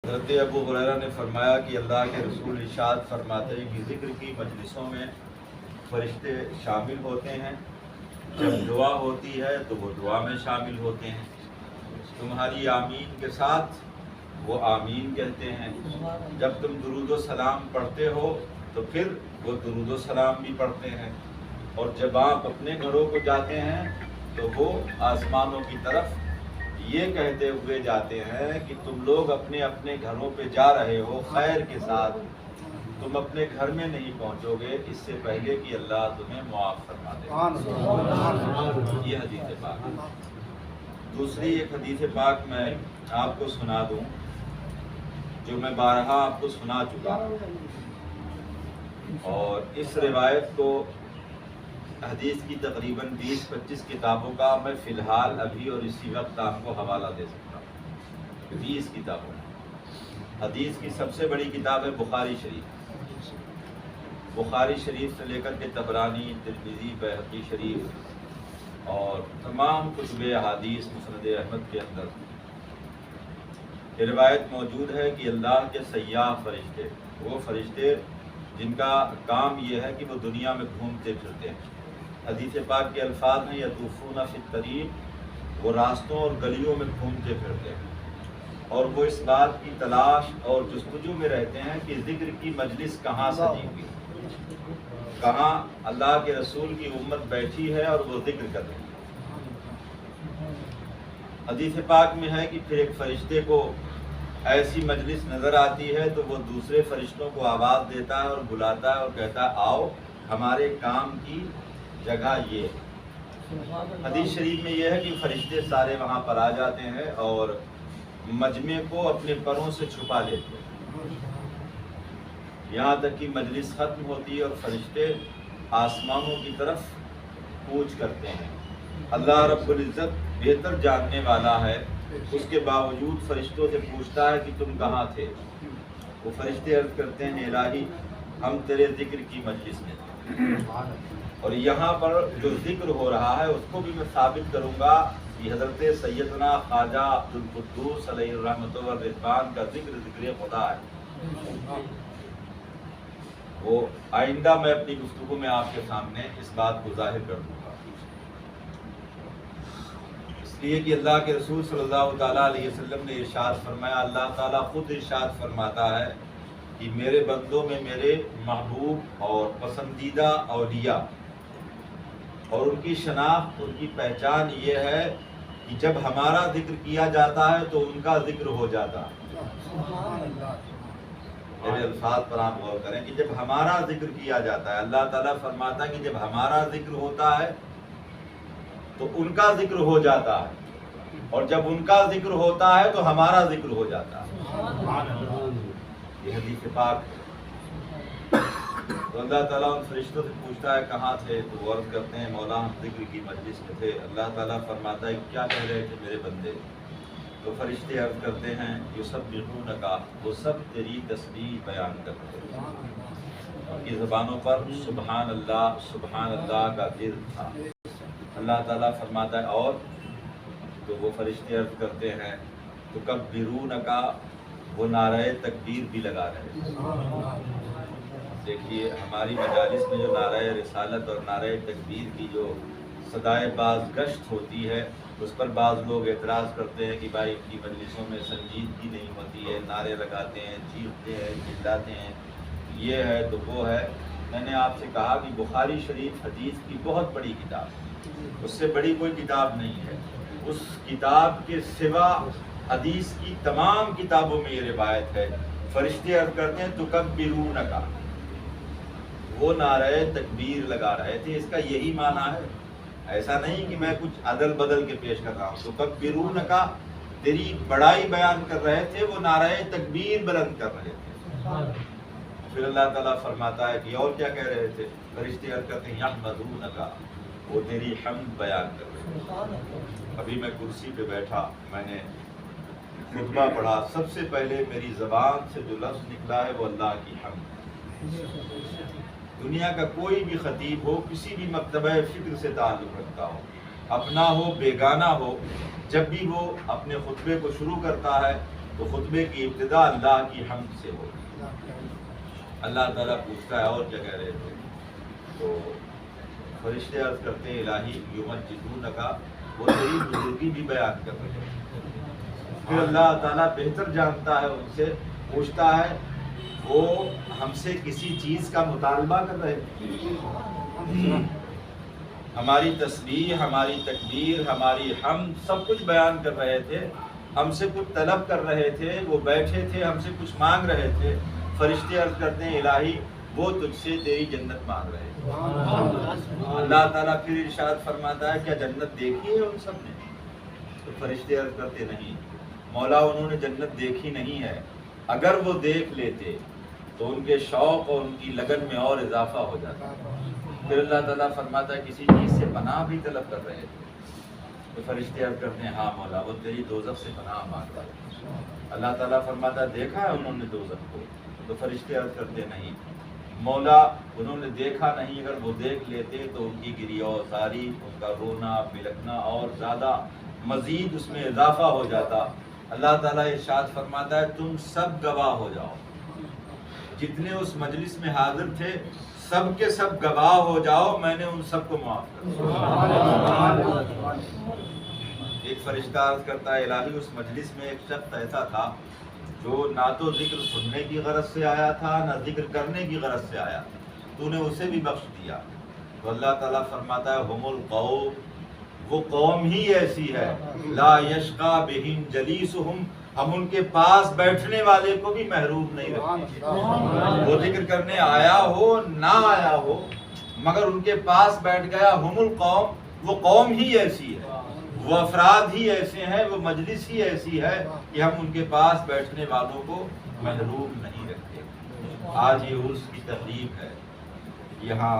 حضرت ابو ہریرہ نے فرمایا کہ اللہ کے رسول ارشاد فرماتے ہیں کہ ذکر کی مجلسوں میں فرشتے شامل ہوتے ہیں، جب دعا ہوتی ہے تو وہ دعا میں شامل ہوتے ہیں، تمہاری آمین کے ساتھ وہ آمین کہتے ہیں، جب تم درود و سلام پڑھتے ہو تو پھر وہ درود و سلام بھی پڑھتے ہیں، اور جب آپ اپنے گھروں کو جاتے ہیں تو وہ آسمانوں کی طرف یہ کہتے ہوئے جاتے ہیں کہ تم لوگ اپنے اپنے گھروں پہ جا رہے ہو خیر کے ساتھ، تم اپنے گھر میں نہیں پہنچو گے اس سے پہلے کہ اللہ تمہیں معاف فرما دے۔ یہ حدیث پاک۔ دوسری ایک حدیث پاک میں آپ کو سنا دوں جو میں بارہا آپ کو سنا چکا ہوں، اور اس روایت کو حدیث کی تقریباً 20-25 کتابوں کا میں فی الحال ابھی اور اسی وقت آپ کو حوالہ دے سکتا ہوں۔ 20 کتابوں میں حدیث کی سب سے بڑی کتاب ہے بخاری شریف۔ بخاری شریف سے لے کر کے طبرانی، ترمذی، بیہقی شریف اور تمام کتب احادیث مسند احمد کے اندر یہ روایت موجود ہے کہ اللہ کے سیاح فرشتے، وہ فرشتے جن کا کام یہ ہے کہ وہ دنیا میں گھومتے پھرتے ہیں، حدیث پاک کے الفاظ ہیں یطوفون فی الطریق، وہ راستوں اور گلیوں میں گھومتے پھرتے ہیں، اور وہ اس بات کی تلاش اور جستجو میں رہتے ہیں کہ ذکر کی مجلس کہاں سجی ہوئی، کہاں اللہ کے رسول کی امت بیٹھی ہے اور وہ ذکر کر رہی ہے۔ حدیث پاک میں ہے کہ پھر ایک فرشتے کو ایسی مجلس نظر آتی ہے تو وہ دوسرے فرشتوں کو آواز دیتا ہے اور بلاتا ہے اور کہتا ہے آؤ ہمارے کام کی جگہ یہ ہے۔ حدیث شریف میں یہ ہے کہ فرشتے سارے وہاں پر آ جاتے ہیں اور مجمع کو اپنے پروں سے چھپا لیتے ہیں، یہاں تک کہ مجلس ختم ہوتی ہے اور فرشتے آسمانوں کی طرف کوچ کرتے ہیں۔ اللہ رب العزت بہتر جاننے والا ہے، اس کے باوجود فرشتوں سے پوچھتا ہے کہ تم کہاں تھے؟ وہ فرشتے عرض کرتے ہیں الہی ہم تیرے ذکر کی مجلس میں تھے، اور یہاں پر جو ذکر ہو رہا ہے اس کو بھی میں ثابت کروں گا کہ حضرت سیدنا خواجہ عبدالقدوس علیہ الرحمۃ والرضوان کا ذکر خدا ہے۔ وہ آئندہ میں اپنی گفتگو میں آپ کے سامنے اس بات کو ظاہر کر دوں گا، اس لیے کہ اللہ کے رسول صلی اللہ تعالیٰ علیہ وسلم نے ارشاد فرمایا، اللہ تعالیٰ خود ارشاد فرماتا ہے کہ میرے بندوں میں میرے محبوب اور پسندیدہ اولیاء اور ان کی شناخت، ان کی پہچان یہ ہے کہ جب ہمارا ذکر کیا جاتا ہے تو ان کا ذکر ہو جاتا ہے۔ میرے الفاظ پر آپ غور کریں کہ جب ہمارا ذکر کیا جاتا ہے، اللہ تعالیٰ فرماتا ہے کہ جب ہمارا ذکر ہوتا ہے تو ان کا ذکر ہو جاتا ہے، اور جب ان کا ذکر ہوتا ہے تو ہمارا ذکر ہو جاتا ہے۔ یہ حدیث پاک ہے۔ تو اللہ تعالیٰ ان فرشتوں سے پوچھتا ہے کہاں تھے؟ تو وہ عرض کرتے ہیں مولا ہم ذکر کی مجلس میں تھے۔ اللہ تعالیٰ فرماتا ہے کیا کہہ رہے تھے میرے بندے؟ تو فرشتے عرض کرتے ہیں یسبحونک، وہ سب تیری تسبیح بیان کرتے ہیں، ان کی زبانوں پر سبحان اللہ کا ذکر تھا۔ اللہ تعالیٰ فرماتا ہے اور؟ تو وہ فرشتے عرض کرتے ہیں تکبرونک، وہ نعرہ تکبیر بھی لگا رہے ہیں۔ دیکھیے ہماری مجالس میں جو نعرہ رسالت اور نعرہ تکبیر کی جو صدائے باز گشت ہوتی ہے اس پر بعض لوگ اعتراض کرتے ہیں کہ بھائی ان کی مجلسوں میں سنجیدگی نہیں ہوتی ہے، نعرے لگاتے ہیں، چیختے ہیں، چلاتے ہیں، یہ ہے تو وہ ہے۔ میں نے آپ سے کہا کہ بخاری شریف حدیث کی بہت بڑی کتاب ہے، اس سے بڑی کوئی کتاب نہیں ہے۔ اس کتاب کے سوا حدیث کی تمام کتابوں میں یہ روایت ہے۔ فرشتے عرض کرتے ہیں تکبرونک، وہ نعرہ تکبیر لگا رہے تھے، اس کا یہی معنی ہے، ایسا نہیں کہ میں کچھ عدل بدل کے پیش کر رہا ہوں۔ تکبرونک تیری بڑائی بیان کر رہے تھے، وہ نعرہ تکبیر بلند کر رہے تھے۔ پھر اللہ تعالیٰ فرماتا ہے کہ اور کیا کہہ رہے تھے؟ فرشتے عرض کرتے ہیں یحمدونک، وہ تیری حمد بیان کر رہے تھے۔ ابھی میں کرسی پہ بیٹھا، میں نے خطبہ پڑھا، سب سے پہلے میری زبان سے جو لفظ نکلا ہے وہ اللہ کی حمد۔ دنیا کا کوئی بھی خطیب ہو، کسی بھی مکتبہ فکر سے تعلق رکھتا ہو، اپنا ہو بیگانہ ہو، جب بھی وہ اپنے خطبے کو شروع کرتا ہے تو خطبے کی ابتدا اللہ کی حمد سے ہو. اللہ تعالیٰ پوچھتا ہے اور کیا کہہ رہے تھے؟ تو فرشتے عرض کرتے ہیں الہی یمجدونک، وہ تیری بزرگی بھی بیان کر رہے ہیں. پھر اللہ تعالیٰ بہتر جانتا ہے، ان سے پوچھتا ہے وہ ہم سے کسی چیز کا مطالبہ کر رہے تھے؟ ہماری تسبیح، ہماری تکبیر، ہماری حمد سب کچھ بیان کر رہے تھے، ہم سے کچھ طلب کر رہے تھے، وہ بیٹھے تھے ہم سے کچھ مانگ رہے تھے. فرشتے عرض کرتے ہیں الہی وہ تجھ سے تیری جنت مانگ رہے تھے. اللہ تعالیٰ پھر ارشاد فرماتا ہے کیا جنت دیکھی ہے ان سب نے؟ تو فرشتے عرض کرتے نہیں مولا انہوں نے جنت دیکھی نہیں ہے، اگر وہ دیکھ لیتے تو ان کے شوق اور ان کی لگن میں اور اضافہ ہو جاتا. پھر اللہ تعالیٰ فرماتا ہے کسی چیز سے پناہ بھی طلب کر رہے تھے؟ تو فرشتے عرض کرتے ہیں ہاں مولا وہ تیری دوزخ سے پناہ مانگ رہے تھے. اللہ تعالیٰ فرماتا ہے دیکھا ہے انہوں نے دوزخ کو؟ تو فرشتے عرض کرتے نہیں مولا انہوں نے دیکھا نہیں، اگر وہ دیکھ لیتے تو ان کی گریہ زاری، ان کا رونا بلکنا اور زیادہ مزید اس میں اضافہ ہو جاتا. اللہ تعالیٰ ارشاد فرماتا ہے تم سب گواہ ہو جاؤ، جتنے اس مجلس میں حاضر تھے سب کے سب گواہ ہو جاؤ، میں نے ان سب کو معاف کر دیا. ایک فرشتہ عرض کرتا ہے الہی اس مجلس میں ایک شخص ایسا تھا جو نہ تو ذکر سننے کی غرض سے آیا تھا نہ ذکر کرنے کی غرض سے آیا تھا، تو نے اسے بھی بخش دیا. تو اللہ تعالیٰ فرماتا ہے ہم القوم، وہ قوم ہی ایسی ہے لا یشقا بہم جلیسہم، ہم ان کے پاس بیٹھنے والے کو بھی محروم نہیں رکھتے. وہ ذکر کرنے آیا ہو نہ آیا ہو مگر ان کے پاس بیٹھ گیا. ہم القوم، وہ قوم ہی ایسی ہے، وہ افراد ہی ایسے ہیں، وہ مجلس ہی ایسی ہے کہ ہم ان کے پاس بیٹھنے والوں کو محروم نہیں رکھتے. آج یہ عرس کی تقریب ہے، یہاں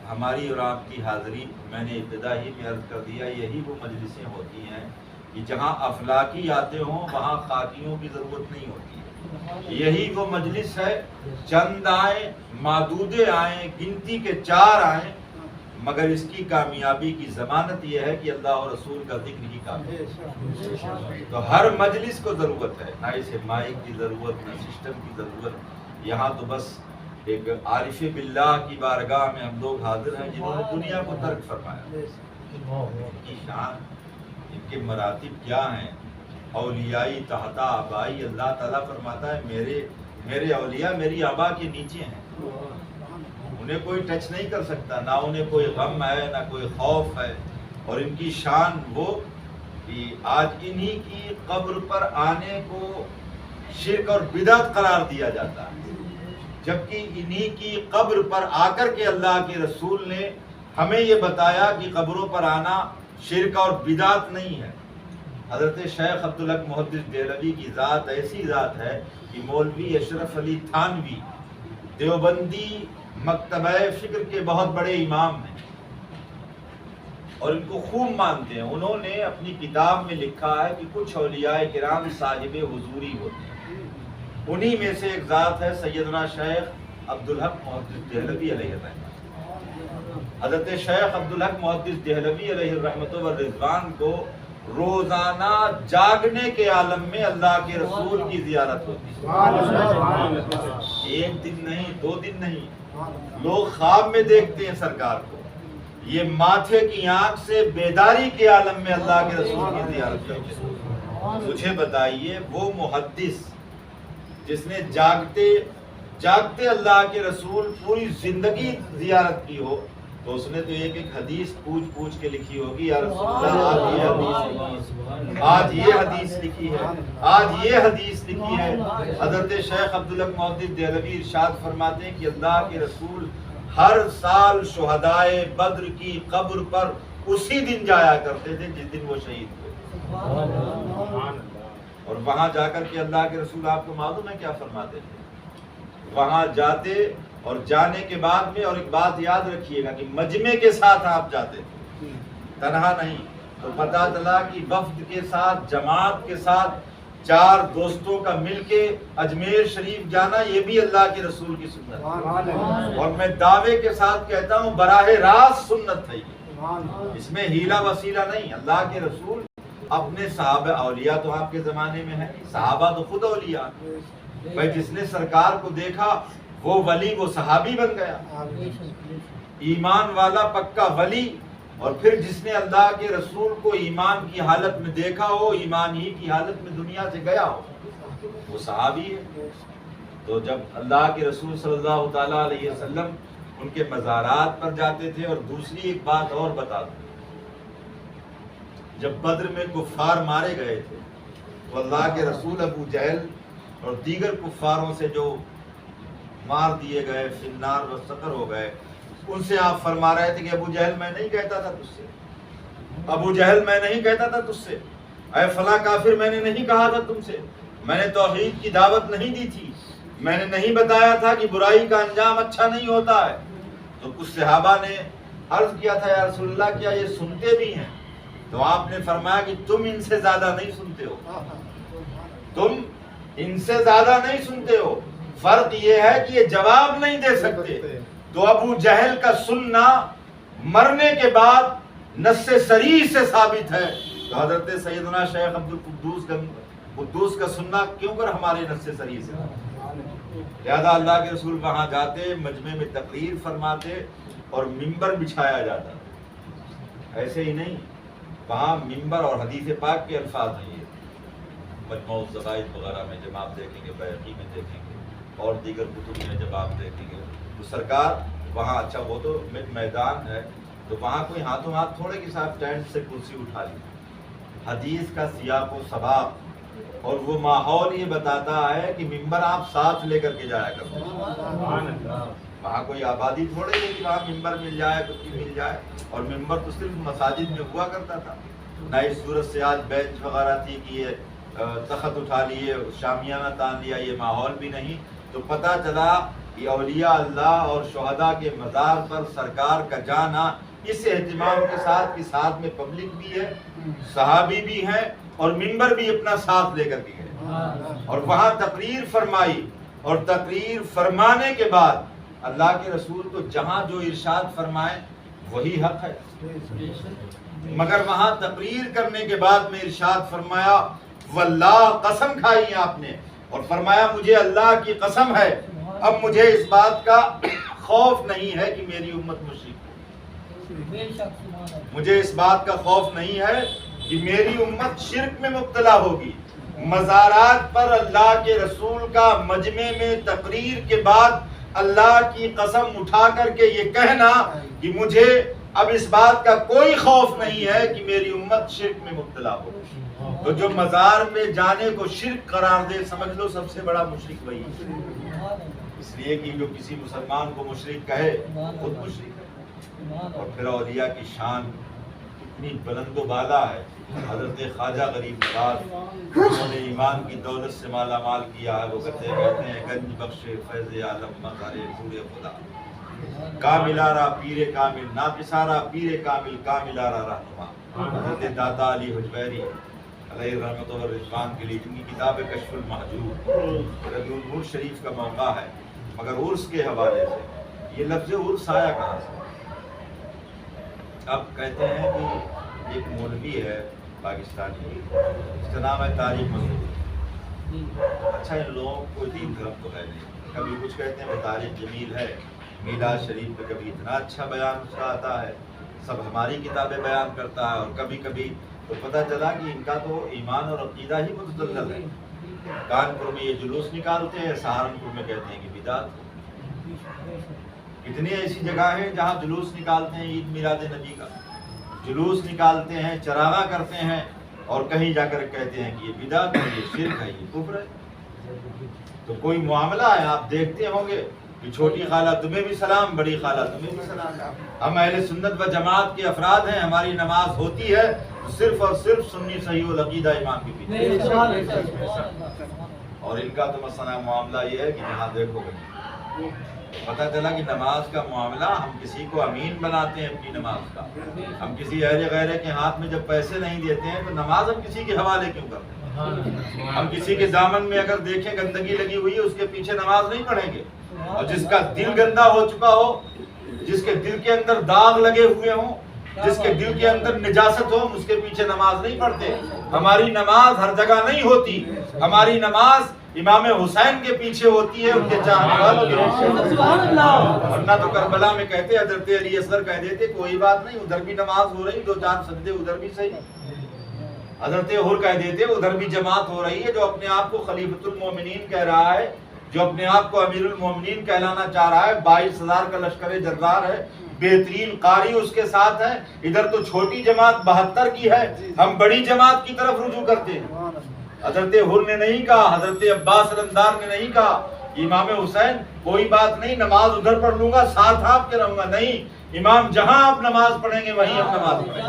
ہماری اور آپ کی حاضری، میں نے ابتدا ہی میں عرض کر دیا یہی وہ مجلسیں ہوتی ہیں کہ جہاں افلاکی آتے ہوں وہاں خاکیوں کی ضرورت نہیں ہوتی ہے. یہی وہ مجلس ہے چند آئیں معدودے آئیں گنتی کے 4 آئیں مگر اس کی کامیابی کی ضمانت یہ ہے کہ اللہ اور رسول کا ذکر ہی کافی ہے. تو ہر مجلس کو ضرورت ہے، نہ اسے مائک کی ضرورت نہ سسٹم کی ضرورت. یہاں تو بس ایک عارف باللہ کی بارگاہ میں ہم لوگ حاضر ہیں جنہوں نے دنیا کو ترک فرمایا. ان کی شان، ان کے مراتب کیا ہیں؟ اولیائی تحت آبائی، اللہ تعالیٰ فرماتا ہے میرے اولیاء میری آبا کے نیچے ہیں، انہیں کوئی ٹچ نہیں کر سکتا، نہ انہیں کوئی غم ہے نہ کوئی خوف ہے. اور ان کی شان وہ کہ آج انہی کی قبر پر آنے کو شرک اور بدعت قرار دیا جاتا ہے، جبکہ انہی کی قبر پر آ کر کے اللہ کے رسول نے ہمیں یہ بتایا کہ قبروں پر آنا شرک اور بدعت نہیں ہے. حضرت شیخ عبدالحق محدث دہلوی کی ذات ایسی ذات ہے کہ مولوی اشرف علی تھانوی دیوبندی مکتبہ فکر کے بہت بڑے امام ہیں اور ان کو خوب مانتے ہیں. انہوں نے اپنی کتاب میں لکھا ہے کہ کچھ اولیاء کرام صاحب حضوری ہوتے ہیں، انہی میں سے ایک ذات ہے سیدنا شیخ عبدالحق محدث دہلوی علیہ الرحمۃ. حضرت شیخ عبدالحق محدث دہلوی علیہ الرحمۃ والرضوان کو روزانہ جاگنے کے عالم میں اللہ کے رسول کی زیارت ہوتی ہے. 1 دن نہیں 2 دن نہیں، لوگ خواب میں دیکھتے ہیں سرکار کو. یہ ماتھے کی آنکھ سے بیداری کے عالم میں اللہ کے رسول کی زیارت کرتے ہیں. مجھے بتائیے وہ محدث جس نے جاگتے اللہ کے رسول پوری زندگی زیارت کی ہو تو اس نے تو ایک حدیث پوچھ کے لکھی ہوگی یا رسول اللہ آج یہ حدیث لکھی ہے، آج یہ حدیث لکھی ہے. حضرت شیخ عبدالحق محدث دہلوی ارشاد فرماتے ہیں کہ اللہ کے رسول ہر سال شہدائے بدر کی قبر پر اسی دن جایا کرتے تھے جس دن وہ شہید ہوئے. اور وہاں جا کر کے اللہ کے رسول آپ کو معلوم ہے کیا فرماتے تھے؟ وہاں جاتے اور جانے کے بعد میں، اور ایک بات یاد رکھیے گا کہ مجمع کے ساتھ آپ جاتے تھے، تنہا نہیں. تو پتہ چلا کہ وفد کے ساتھ، جماعت کے ساتھ 4 دوستوں کا مل کے اجمیر شریف جانا یہ بھی اللہ کے رسول کی سنت ہے. اور میں دعوے کے ساتھ کہتا ہوں براہ راست سنت ہے. اس میں ہیلا وسیلہ نہیں. اللہ کے رسول اپنے صحابہ اولیاء تو آپ کے زمانے میں ہیں، صحابہ تو خود اولیاء، بھائی جس نے سرکار کو دیکھا وہ ولی، وہ صحابی بن گیا، ایمان والا پکا ولی۔ اور پھر جس نے اللہ کے رسول کو ایمان کی حالت میں دیکھا ہو، ایمان ہی کی حالت میں دنیا سے گیا ہو، وہ صحابی ہے۔ تو جب اللہ کے رسول صلی اللہ تعالیٰ علیہ وسلم ان کے مزارات پر جاتے تھے، اور دوسری ایک بات اور بتا دوں، جب بدر میں کفار مارے گئے تھے تو اللہ کے رسول ابو جہل اور دیگر کفاروں سے جو مار دیے گئے، فی النار و سقر ہو گئے، ان سے آپ فرما رہے تھے کہ ابو جہل میں نہیں کہتا تھا تجھ سے، ابو جہل میں نہیں کہتا تھا تجھ سے، اے فلاں کافر میں نے نہیں کہا تھا تم سے، میں نے توحید کی دعوت نہیں دی تھی، میں نے نہیں بتایا تھا کہ برائی کا انجام اچھا نہیں ہوتا ہے۔ تو کچھ صحابہ نے عرض کیا تھا یا رسول اللہ کیا یہ سنتے بھی ہیں؟ تو آپ نے فرمایا کہ تم ان سے زیادہ نہیں سنتے ہو، تم ان سے زیادہ نہیں سنتے ہو، فرق یہ ہے کہ یہ جواب نہیں دے سکتے۔ تو ابو جہل کا سننا مرنے کے بعد نص صریح سے ثابت ہے، تو حضرت سیدنا شیخ عبدالقدوس کا سننا کیوں کر ہمارے نص صریح سے؟ لہذا اللہ کے رسول وہاں جاتے، مجمع میں تقریر فرماتے اور ممبر بچھایا جاتا، ایسے ہی نہیں، وہاں ممبر اور حدیث پاک کے الفاظ نہیں ہے۔ مجموع الزوائد وغیرہ میں جب آپ دیکھیں گے، بیہقی میں دیکھیں گے، اور دیگر کتب میں جب آپ دیکھیں گے تو سرکار وہاں، اچھا وہ تو میدان ہے تو وہاں کوئی ہاتھوں ہاتھ تھوڑے کہ صاحب ٹینٹ سے کرسی اٹھا لی، حدیث کا سیاق و سباق اور وہ ماحول یہ بتاتا ہے کہ ممبر آپ ساتھ لے کر کے جایا کرتے ہیں۔ وہاں کوئی آبادی تھوڑے ہے کہ وہاں ممبر مل جائے، کچھ مل جائے، اور ممبر تو صرف مساجد میں ہوا کرتا تھا، نہ اس صورت سے آج بینچ وغیرہ تھی کہ یہ تخت اٹھا لیے، شامیانہ تان لیا، یہ ماحول بھی نہیں۔ تو پتہ چلا کہ اولیاء اللہ اور شہداء کے مزار پر سرکار کا جانا اس اہتمام کے ساتھ کہ ساتھ میں پبلک بھی ہے، صحابی بھی ہیں، اور ممبر بھی اپنا ساتھ لے کر کے گئے، اور وہاں تقریر فرمائی، اور تقریر فرمانے کے بعد اللہ کے رسول تو جہاں جو ارشاد فرمائے وہی حق ہے، مگر وہاں تقریر کرنے کے بعد میں ارشاد فرمایا، واللہ قسم کھائی آپ نے، اور فرمایا مجھے اللہ کی قسم ہے اب مجھے اس بات کا خوف نہیں ہے کہ میری امت مشرک ہے، مجھے اس بات کا خوف نہیں ہے کہ میری امت شرک میں مبتلا ہوگی۔ مزارات پر اللہ کے رسول کا مجمع میں تقریر کے بعد اللہ کی قسم اٹھا کر کے یہ کہنا کہ مجھے اب اس بات کا کوئی خوف نہیں ہے کہ میری امت شرک میں مبتلا ہوگی۔ تو جو مزار پہ جانے کو شرک قرار دے، سمجھ لو سب سے بڑا مشرک وہی ہے، اس لیے کہ جو کسی مسلمان کو مشرک کہے خود مشرک ہے۔ اور پھر اولیاء کی شان اتنی بلند و بالا ہے، حضرت خواجہ غریب نواز انہوں نے ایمان کی دولت سے مالا مال کیا ہے، وہ کہتے ہیں گنج بخش فیض عالم مظہر پورے خدا، کاملارا پیر کامل ناقصارا پیر کامل کاملارا رہنما۔ حضرت داتا علی حجویری علیہ رحمت و رضوان کے لیے جن کی کتاب کشف المحجوب، ربیع النور شریف کا موقع ہے، مگر عرس کے حوالے سے یہ لفظ عرس آیا کہاں سے؟ اب کہتے ہیں کہ ایک مولوی ہے پاکستانی، اس کا نام ہے طارق مسعود۔ اچھا ان لوگوں کو دین دھرم تو ہے نہیں، کبھی کچھ کہتے ہیں وہ طارق جمیل ہے، میلاد شریف پہ کبھی اتنا اچھا بیان اس کا آتا ہے، سب ہماری کتابیں بیان کرتا ہے، اور کبھی کبھی تو پتہ چلا کہ ان کا تو ایمان اور عقیدہ ہی متزلزل ہے۔ کانپور میں یہ جلوس نکالتے ہیں، سہارنپور میں کہتے ہیں کہ بدعت۔ کتنی ایسی جگہ ہیں جہاں جلوس نکالتے ہیں عید میلاد نبی کا، جلوس نکالتے ہیں، چراغاں کرتے ہیں، اور کہیں جا کر کہتے ہیں کہ یہ بدعت ہے، یہ شرک ہے، یہ کفر ہے۔ تو کوئی معاملہ ہے، آپ دیکھتے ہوں گے کہ چھوٹی خالہ تمہیں بھی سلام، بڑی خالہ تمہیں بھی سلام۔ ہم اہل سنت و جماعت کے افراد ہیں، ہماری نماز ہوتی ہے تو صرف اور صرف سنی صحیح العقیدہ امام کے پیچھے، اور ان کا تو مسئلہ معاملہ یہ ہے کہ یہاں دیکھو گے پتہ چلا کہ نماز کا معاملہ ہم کسی کو امین بناتے ہیں اپنی نماز کا، ہم کسی اہل غیرے کے ہاتھ میں جب پیسے نہیں دیتے ہیں تو نماز ہم کسی کے حوالے کیوں کرتے ہیں؟ ہم کسی کے دامن میں اگر دیکھیں گندگی لگی ہوئی ہے اس کے پیچھے نماز نہیں پڑھیں گے، اور جس کا دل گندا ہو چکا ہو، جس کے دل کے اندر داغ لگے ہوئے ہوں، جس کے دل کے اندر نجاست ہو ہم اس کے پیچھے نماز نہیں پڑھتے. ہماری نماز ہر جگہ نہیں ہوتی. ہماری نماز امام حسین کے پیچھے ہوتی ہے, ان کے چاہنے والوں کے پیچھے. ورنہ تو کربلا میں کہتے حضرت علی اصغر کہہ دیتے کوئی بات نہیں, ادھر بھی نماز ہو رہی, 2-4 سجدے ادھر بھی صحیح. حضرت حر کہہ دیتے ادھر بھی جماعت ہو رہی ہے. جو اپنے آپ کو خلیفۃ المومنین کہہ رہا ہے, جو اپنے آپ کو امیر المومنین کہلانا چاہ رہا ہے, 22,000 کا لشکر جرار ہے, بہترین قاری اس کے ساتھ ہے. ادھر تو چھوٹی جماعت 72 کی ہے, ہم بڑی جماعت کی طرف رجوع کرتے ہیں. حضرت حر نے نہیں کہا, حضرت عباس علمدار نے نہیں کہا امام حسین کوئی بات نہیں نماز ادھر پڑھ لوں گا ساتھ آپ کے رہوں گا. نہیں, امام جہاں آپ نماز پڑھیں گے وہیں ہم نماز پڑھیں گے.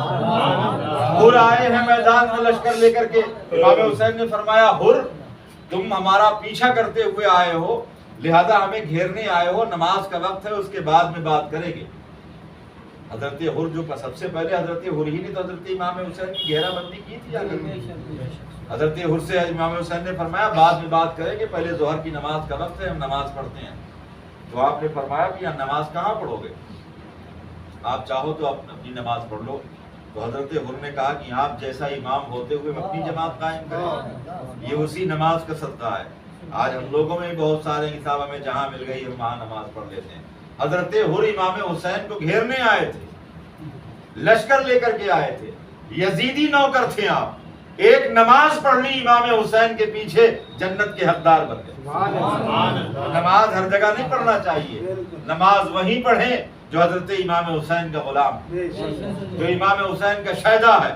حر آئے ہیں میدان میں لشکر لے کر کے. امام حسین نے فرمایا حر تم ہمارا پیچھا کرتے ہوئے آئے ہو, لہذا ہمیں گھیرنے آئے ہو, نماز کا وقت ہے اس کے بعد میں بات کریں گے. حضرت حر جو سب سے پہلے حضرت حر ہی نے تو حضرت امام حسین کی گھیرا بندی کی تھی. حضرت حر سے امام حسین نے فرمایا بعد میں بات کریں گے, پہلے ظہر کی نماز کا وقت ہے, ہم نماز پڑھتے ہیں. تو آپ نے فرمایا کہ نماز کہاں پڑھو گے, آپ چاہو تو اپنی نماز پڑھ لو. تو حضرت حر نے کہا کہ آپ جیسا امام ہوتے ہوئے اپنی جماعت قائم کریں, یہ اسی نماز کا صدقہ ہے. آج ہم لوگوں میں بہت سارے حساب ہمیں جہاں مل گئی ہم وہاں نماز پڑھ لیتے ہیں. حضرت حر امام حسین کو گھیرنے آئے تھے, لشکر لے کر کے آئے تھے, یزیدی نوکر تھے آپ. ایک نماز پڑھ لی امام حسین کے پیچھے جنت کے حقدار بن گئے. نماز ہر جگہ نہیں پڑھنا چاہیے, نماز وہیں پڑھیں جو حضرت امام حسین کا غلام, جو امام حسین کا شہدا ہے.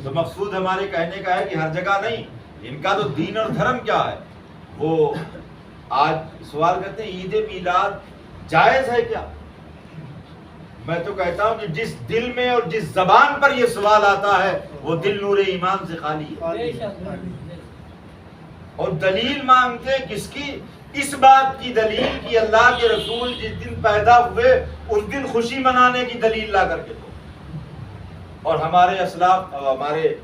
تو مقصود ہمارے کہنے کا ہے کہ ہر جگہ نہیں. ان کا تو دین اور دھرم کیا ہے. وہ آج سوال کرتے ہیں عید میلاد جائز ہے کیا. میں تو کہتا ہوں کہ جس دل میں اور جس زبان پر یہ سوال آتا ہے وہ دل نور ایمان سے خالی ہے. اور دلیل مانگتے کس کی, اس بات کی دلیل کہ اللہ کے رسول جس دن پیدا ہوئے اس دن خوشی منانے کی دلیل لا کر کے دو. اور ہمارے اسلاف ہمارے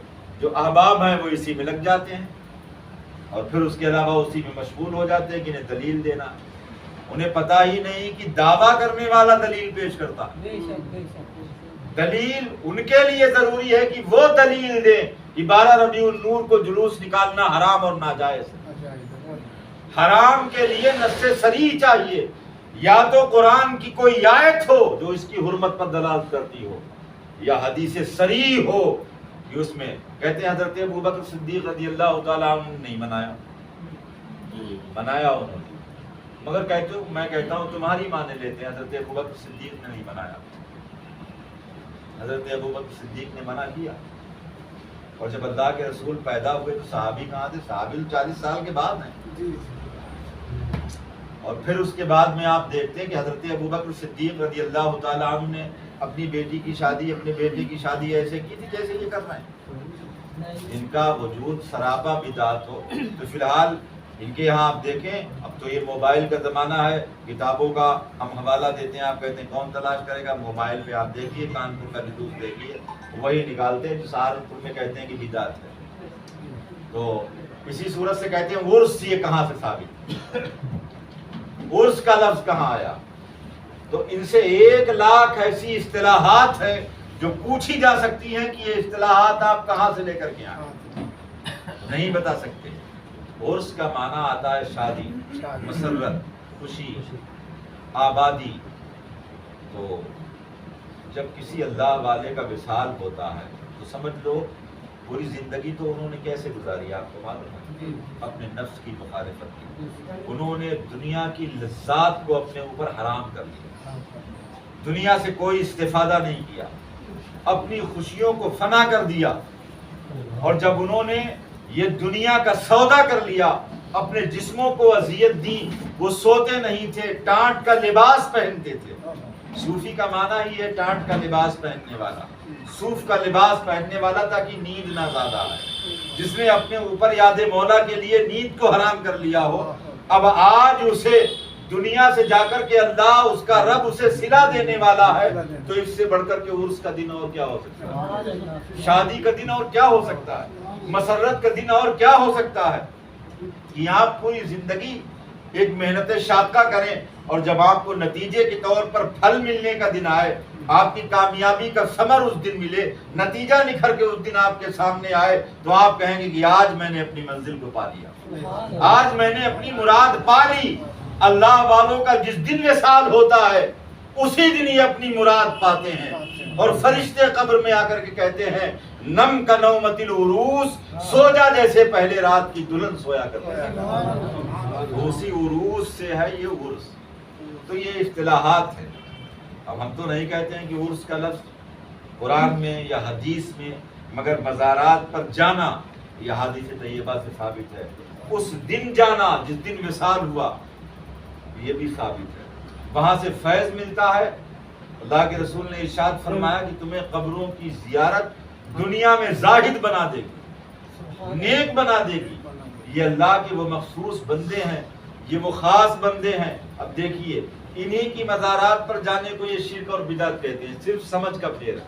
جو احباب ہیں وہ اسی میں لگ جاتے ہیں, اور پھر اس کے علاوہ اسی میں مشغول ہو جاتے ہیں کہ انہیں دلیل دینا. انہیں پتہ ہی نہیں کہ دعویٰ کرنے والا دلیل پیش کرتا. دلیل ان کے لیے ضروری ہے کہ وہ دلیل دیں کہ 12 ربیع النور کو جلوس نکالنا حرام اور ناجائز ہے. حرام کے لیے نص صریح چاہیے, یا تو قرآن کی کوئی آیت ہو جو اس کی حرمت پر دلالت کرتی ہو, یا حدیث صریح ہو کہ اس میں کہتے ہیں حضرت ابوبکر صدیق رضی اللہ تعالیٰ عنہ نے نہیں منایا انہوں نے, مگر میں کہتا ہوں تمہاری مانے لیتے ہیں. حضرت ابوبکر صدیق نے نہیں منایا, حضرت ابوبکر صدیق نے منع کیا. اور جب اللہ کے رسول پیدا ہوئے تو صحابی کہاں تھے, صحابی 40 سال کے بعد ہیں. اور پھر اس کے بعد میں آپ دیکھتے ہیں کہ حضرت ابوبکر صدیق رضی اللہ تعالیٰ عنہ نے اپنی بیٹی کی شادی, اپنے بیٹے کی شادی ایسے کی تھی جیسے یہ کر رہے ہیں. ان کا وجود سراپا بدعت ہو. تو فی الحال ان کے یہاں آپ دیکھیں, اب تو یہ موبائل کا زمانہ ہے, کتابوں کا ہم حوالہ دیتے ہیں, آپ کہتے ہیں کون تلاش کرے گا, موبائل پہ آپ دیکھیے, کانپور کا جلوس دیکھیے, وہی نکالتے ہیں جو سہارنپور میں کہتے ہیں کہ بدعت ہے. تو اسی صورت سے کہتے ہیں عرس, یہ کہاں سے ثابت, عرس کا لفظ کہاں آیا. تو ان سے 1 لاکھ ایسی اصطلاحات ہیں جو پوچھی جا سکتی ہیں کہ یہ اصطلاحات آپ کہاں سے لے کر کے آئے, نہیں بتا سکتے. عرس کا معنی آتا ہے شادی, مسرت, خوشی, آبادی. تو جب کسی اللہ والے کا وصال ہوتا ہے تو سمجھ لو پوری زندگی تو انہوں نے کیسے گزاری, آپ کو معلوم ہے, اپنے نفس کی مخالفت کی. انہوں نے دنیا کی لذات کو اپنے اوپر حرام کر دیا, دنیا سے کوئی استفادہ نہیں کیا, اپنی خوشیوں کو فنا کر دیا. اور جب انہوں نے یہ دنیا کا سودا کر لیا, اپنے جسموں کو اذیت دی, وہ سوتے نہیں تھے, ٹانٹ کا لباس پہنتے تھے. صوفی کا معنی ہی ہے ٹانٹ کا لباس پہننے والا, صوف کا لباس پہننے والا تاکہ نیند نہ زیادہ ہے. جس نے اپنے اوپر یاد مولا کے لیے نیند کو حرام کر لیا ہو, اب آج اسے دنیا سے جا کر کے اللہ اس کا رب اسے صلہ دینے والا ہے, تو اس سے بڑھ کر کے عرس کا دن اور کیا ہو سکتا ہے, شادی کا دن اور کیا ہو سکتا ہے, مسرت کا دن اور کیا ہو سکتا ہے. کہ آپ پوری زندگی ایک محنت شاقہ کریں، اور جب آپ کو نتیجے کے طور پر پھل ملنے کا دن آئے، آپ کی کامیابی کا ثمر اس دن ملے، نتیجہ نکھر کے اس دن آپ کے سامنے آئے، تو آپ کہیں گے کہ آج میں نے اپنی منزل کو پا لیا، آج میں نے اپنی مراد پا لی۔ اللہ والوں کا جس دن وصال ہوتا ہے اسی دن یہ اپنی مراد پاتے ہیں، اور فرشتے قبر میں آ کر کے کہتے ہیں نم کا نومت العروس، سو جا جیسے پہلے رات کی دلہن سویا کرتے ہیں۔ اسی عروس سے ہے یہ عرس۔ تو یہ اصطلاحات ہیں۔ اب ہم تو نہیں کہتے ہیں کہ عرس کا لفظ قرآن میں یا حدیث میں، مگر مزارات پر جانا یہ حدیث طیبہ سے ثابت ہے۔ اس دن جانا جس دن وصال ہوا یہ بھی ثابت ہے۔ وہاں سے فیض ملتا ہے۔ اللہ کے رسول نے ارشاد فرمایا کہ تمہیں قبروں کی زیارت دنیا میں زاہد بنا دے گی، نیک بنا دے گی۔ یہ اللہ کے وہ مخصوص بندے ہیں، یہ وہ خاص بندے ہیں۔ اب دیکھیے انہی کی مزارات پر جانے کو یہ شرک اور بدعت کہتے ہیں، صرف سمجھ کا پھیر ہے۔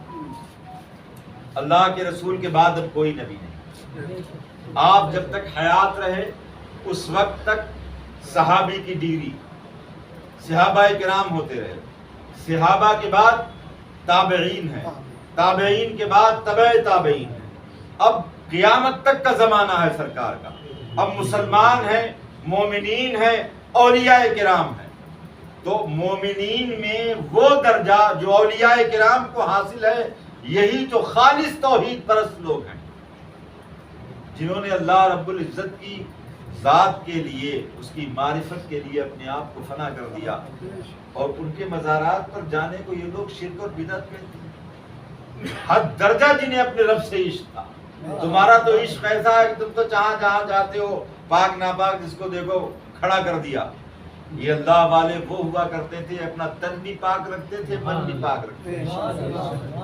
اللہ کے رسول کے بعد اب کوئی نبی نہیں۔ آپ جب تک حیات رہے اس وقت تک صحابی کی ڈگری صحابہ کرام ہوتے رہے، صحابہ کے بعد تابعین ہیں، تابعین کے بعد تبع تابعین ہیں، اب قیامت تک کا زمانہ ہے سرکار کا۔ اب مسلمان ہیں، مومنین ہیں، اولیاء کرام ہیں۔ تو مومنین میں وہ درجہ جو اولیاء کرام کو حاصل ہے، یہی جو خالص توحید پرست لوگ ہیں، جنہوں نے اللہ رب العزت کی ذات کے لیے، اس کی معرفت کے لیے اپنے آپ کو فنا کر دیا، اور ان کے مزارات پر جانے کو یہ لوگ شرک اور بدعت کہتے ہیں۔ حد درجہ جنہیں اپنے رب سے عشق تھا۔ تمہارا تو عشق ایسا ہے کہ تم تو جہاں جاتے ہو پاک ناپاک جس کو دیکھو کھڑا کر دیا۔ یہ اللہ والے وہ ہوا کرتے تھے، اپنا تن بھی پاک رکھتے تھے، من بھی پاک رکھتے تھے،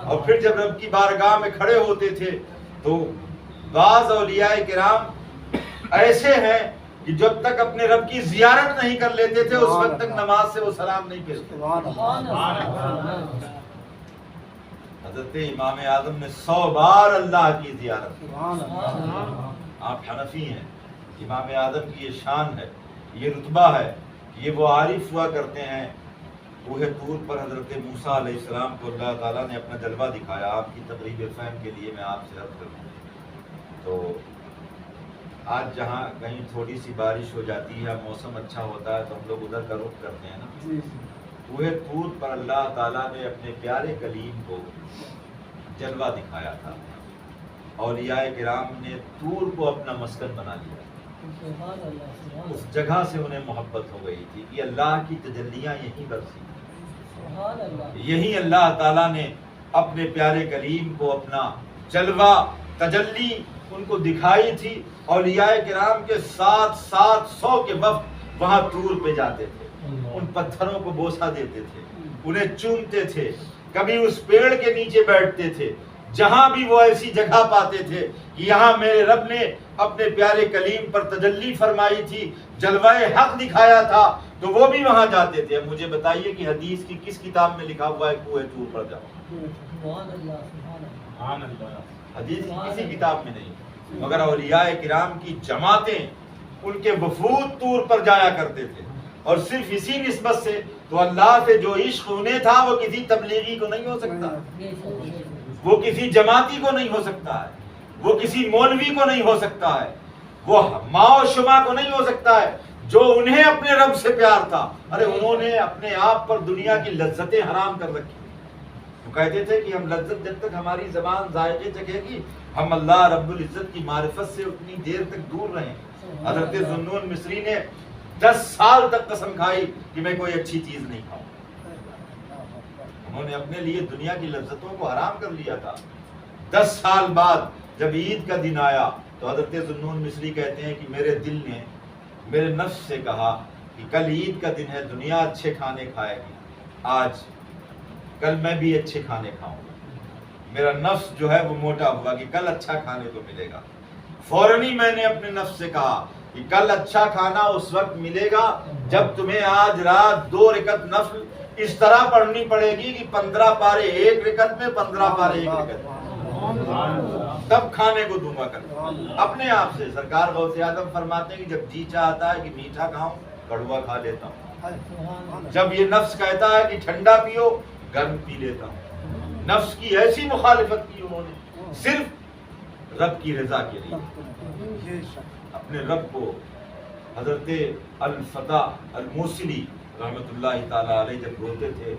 اور پھر جب رب کی بارگاہ میں کھڑے ہوتے تھے تو بعض اولیاء کرام ایسے ہیں کہ جب تک اپنے رب کی زیارت نہیں کر لیتے تھے اس وقت تک نماز سے وہ سلام نہیں پھیرتے۔ حضرت امام اعظم نے 100 بار اللہ کی زیارت کی۔ آپ حنفی ہیں، امام اعظم کی یہ شان ہے، یہ رتبہ ہے، یہ وہ عارف ہوا کرتے ہیں۔ کوہ طور پر حضرت موسیٰ علیہ السلام کو اللہ تعالیٰ نے اپنا جلوہ دکھایا۔ آپ کی تقریب فہم کے لیے میں آپ سے عرض کروں تو آج جہاں کہیں تھوڑی سی بارش ہو جاتی ہے، موسم اچھا ہوتا ہے تو ہم لوگ ادھر کا رخ کرتے ہیں نا۔ کوہ طور پر اللہ تعالیٰ نے اپنے پیارے کلیم کو جلوہ دکھایا تھا۔ اولیاء کرام نے طور کو اپنا مسکن بنا لیا، اس جگہ سے انہیں محبت ہو گئی تھی کہ اللہ کی تجلیاں یہیں برسی، یہی اللہ تعالیٰ نے اپنے پیارے کلیم کو اپنا جلوہ تجلی ان کو دکھائی تھی۔ اولیاء کرام کے 700 کے وفد وہاں طور پہ جاتے تھے، ان پتھروں کو بوسہ دیتے تھے، انہیں چومتے تھے، کبھی اس پیڑ کے نیچے بیٹھتے تھے جہاں بھی وہ ایسی جگہ پاتے تھے کہ یہاں میرے رب نے اپنے پیارے کلیم پر تجلی فرمائی تھی، جلوہ حق دکھایا تھا، تو وہ بھی وہاں جاتے تھے۔ اب مجھے بتائیے کہ حدیث کی کس کتاب میں لکھا ہوا ہے کوہ طور پر جاؤ؟ حدیث کی کسی کتاب میں نہیں، مگر اولیاء کرام کی جماعتیں، ان کے وفود طور پر جایا کرتے تھے، اور صرف اسی نسبت سے تو اللہ سے جو عشق انہیں تھا وہ کسی تبلیغی کو نہیں ہو سکتا، وہ کسی جماعتی کو نہیں ہو سکتا ہے، وہ کسی مولوی کو نہیں ہو سکتا ہے، وہ ماں و شما کو نہیں ہو سکتا ہے۔ جو انہیں اپنے رب سے پیار تھا، ارے انہوں نے اپنے آپ پر دنیا کی لذتیں حرام کر رکھی۔ وہ کہتے تھے کہ ہم لذت جب تک ہماری زبان ذائقے چکھے گی، ہم اللہ رب العزت کی معرفت سے اتنی دیر تک دور رہیں گے۔ حضرت ذوالنون مصری نے 10 سال تک قسم کھائی کہ میں کوئی اچھی چیز نہیں کھاؤں۔ انہوں نے اپنے لیے دنیا کی لذتوں کو حرام کر لیا تھا۔ 10 سال بعد جب عید کا دن آیا تو حضرت ذوالنون مصری کہتے ہیں کہ میرے دل نے میرے نفس سے کہا کہ کل عید کا دن ہے، دنیا اچھے کھانے کھائے گی، آج کل میں بھی اچھے کھانے کھاؤں گا۔ میرا نفس جو ہے وہ موٹا ہوا کہ کل اچھا کھانے کو ملے گا۔ فوراً ہی میں نے اپنے نفس سے کہا کہ کل اچھا کھانا اس وقت ملے گا جب تمہیں آج رات 2 رکعت نفل اس طرح پڑھنی پڑے گی کہ 15 پارے 1 رکعت میں، 15 پارے 1 رکعت میں، تب کھانے کو دوں گا کل۔ اپنے آپ سے سرکار غوث اعظم فرماتے ہیں کہ جب جی چاہتا ہے کہ میٹھا کھاؤں کڑوا کھا لیتا ہوں، جب یہ نفس کہتا ہے کہ ٹھنڈا پیو گرم پی لیتا ہوں۔ نفس کی ایسی مخالفت کی انہوں نے صرف رب کی رضا کے لیے، اپنے رب کو۔ حضرت الفتح الموصلی رحمۃ اللہ تعالی علیہ جب روتے تھے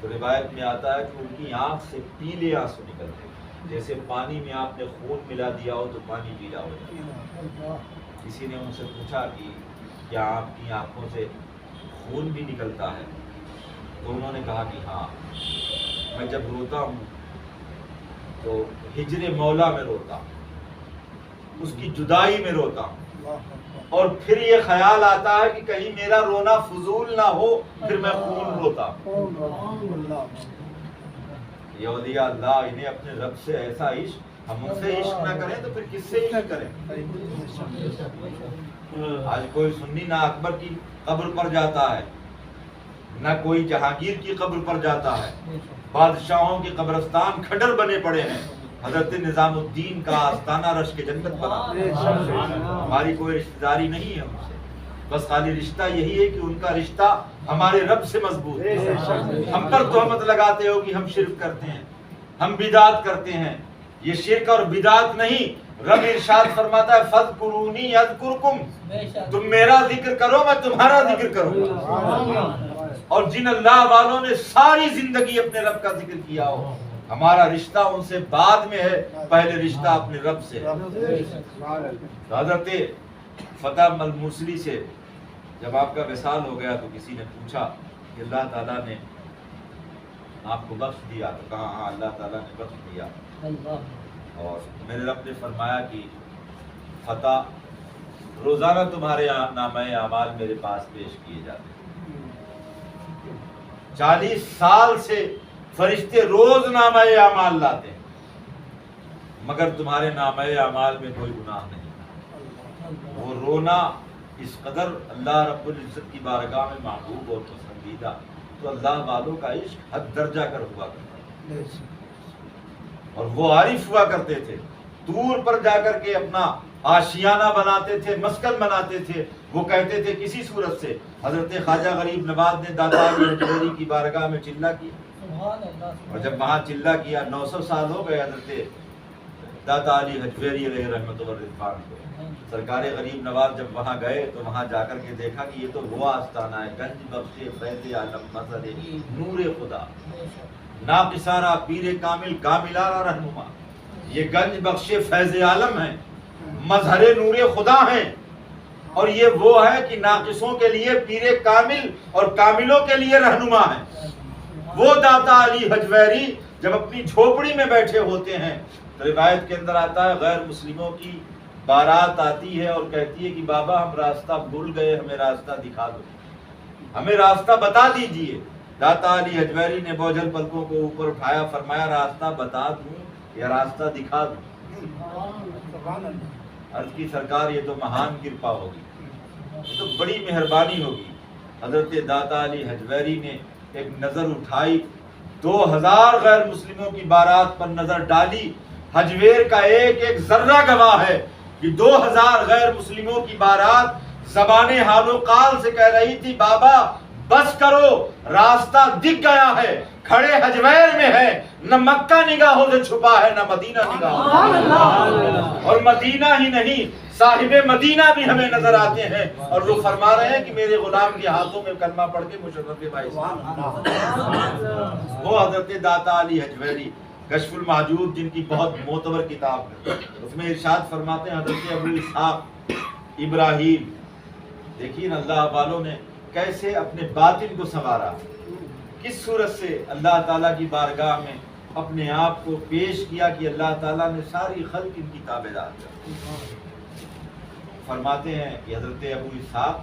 تو روایت میں آتا ہے کہ ان کی آنکھ سے پیلے آنسو نکلتے تھے، جیسے پانی میں آپ نے خون ملا دیا ہو تو پانی پیلا ہو جاتا۔ کسی نے ان سے پوچھا کہ کیا آپ کی آنکھوں سے خون بھی نکلتا ہے؟ تو انہوں نے کہا کہ ہاں، میں جب روتا ہوں تو ہجر مولا میں روتا ہوں، اس کی جدائی میں روتا ہوں، اور پھر یہ خیال آتا ہے کہ کہیں میرا رونا فضول نہ ہو، پھر میں خون روتا ہوں۔ یہ اولیاء اللہ، انہیں اپنے رب سے ایسا عشق، ہم ان سے عشق نہ کریں تو پھر کس سے عشق کریں؟ آج کوئی سنی نہ اکبر کی قبر پر جاتا ہے، نہ کوئی جہانگیر کی قبر پر جاتا ہے، بادشاہوں کے قبرستان کھڈر بنے پڑے ہیں، حضرت نظام الدین کا آستانہ رش کے جنت بنا۔ ہماری کوئی رشتہ داری نہیں ہے ان سے، بس خالی رشتہ یہی ہے کہ ان کا رشتہ ہمارے رب سے مضبوط ہے۔ ہم پر تہمت لگاتے ہو کہ ہم شرک کرتے ہیں، ہم بدعت کرتے ہیں، یہ شرک اور بدعت نہیں۔ رب ارشاد فرماتا ہے فَاذْكُرُونِي أَذْكُرْكُمْ، تم میرا ذکر کرو میں تمہارا ذکر کروں گا۔ اور جن اللہ والوں نے ساری زندگی اپنے رب کا ذکر کیا ہو، ہمارا رشتہ ان سے بعد میں ہے، پہلے رشتہ اپنے رب سے۔ حضرت فتح الموصلی سے جب آپ کا وصال ہو گیا تو کسی نے پوچھا کہ اللہ تعالیٰ نے آپ کو بخش دیا؟ تو کہا ہاں اللہ تعالیٰ نے بخش دیا، اور میرے رب نے فرمایا کہ فتح روزانہ تمہارے نامہ اعمال میرے پاس پیش کیے جاتے ہیں، 40 سال سے فرشتے روز نامہ اعمال لاتے ہیں، مگر تمہارے نامہ اعمال میں کوئی گناہ نہیں۔ وہ رونا اس قدر اللہ رب العزت کی بارگاہ میں محبوب اور پسندیدہ، تو اللہ والوں کا عشق حد درجہ کر ہوا کرتا ہے۔ اور وہ عارف ہوا کرتے تھے، دور پر جا کر کے اپنا آشیانہ بناتے تھے، مسکن بناتے تھے۔ وہ کہتے تھے کسی صورت سے حضرت خواجہ غریب نواز نے داتا علی حجویری کی بارگاہ میں چلہ کیا، اور جب وہاں چلہ کیا 900 سال ہو گئے حضرت داتا علی حجویری علیہ رحمۃ و رضوان کو۔ سرکار غریب نواز جب وہاں گئے تو وہاں جا کر کے دیکھا کہ یہ تو وہ آستانہ ہے، گنج بخش فیض عالم مظہر نور خدا، ناقصارہ پیر کامل کاملارہ رہنما۔ یہ گنج بخش فیض عالم ہے، مظہر نور خدا ہیں، اور یہ وہ ہے کہ ناقصوں کے لیے پیر کامل اور کاملوں کے لیے رہنما ہے۔ وہ داتا علی حجویری جب اپنی جھوپڑی میں بیٹھے ہوتے ہیں تو روایت کے اندر آتا ہے غیر مسلموں کی بارات آتی ہے اور کہتی ہے کہ بابا ہم راستہ بھول گئے، ہمیں راستہ دکھا دو، ہمیں راستہ بتا دیجئے۔ داتا علی حجویری نے بوجھل پلکوں کو اوپر اٹھایا، فرمایا راستہ بتا دوں یا راستہ دکھا دوں؟ عرض کی سرکار یہ تو مہان کرپا ہوگی، یہ تو بڑی مہربانی ہوگی۔ حضرت داتا علی حجویری نے ایک نظر اٹھائی، 2000 غیر مسلموں کی بارات پر نظر ڈالی، حجویر کا ایک ایک ذرہ گواہ ہے کہ 2000 غیر مسلموں کی بارات زبان حال و قال سے کہہ رہی تھی بابا بس کرو، راستہ دکھ گیا ہے، کھڑے حجویر میں ہے، نہ مکہ نگاہوں سے چھپا ہے نہ مدینہ نگاہوں، اور مدینہ ہی نہیں صاحب مدینہ بھی ہمیں نظر آتے ہیں، اور وہ فرما رہے ہیں کہ میرے غلام کے ہاتھوں میں کلمہ پڑھ کے مشرف بھائی وہ حضرت داتا علی حجویری کشف المحجوب جن کی بہت معتبر کتاب ہے، اس میں ارشاد فرماتے ہیں حضرت ابو اسحاق ابراہیم، دیکھیے اللہ والوں نے کیسے اپنے باطن کو سنوارا، کس صورت سے اللہ تعالیٰ کی بارگاہ میں اپنے آپ کو پیش کیا کہ اللہ تعالیٰ نے ساری خلق ان کی تابعدار کر۔ فرماتے ہیں کہ حضرت ابو اسحاق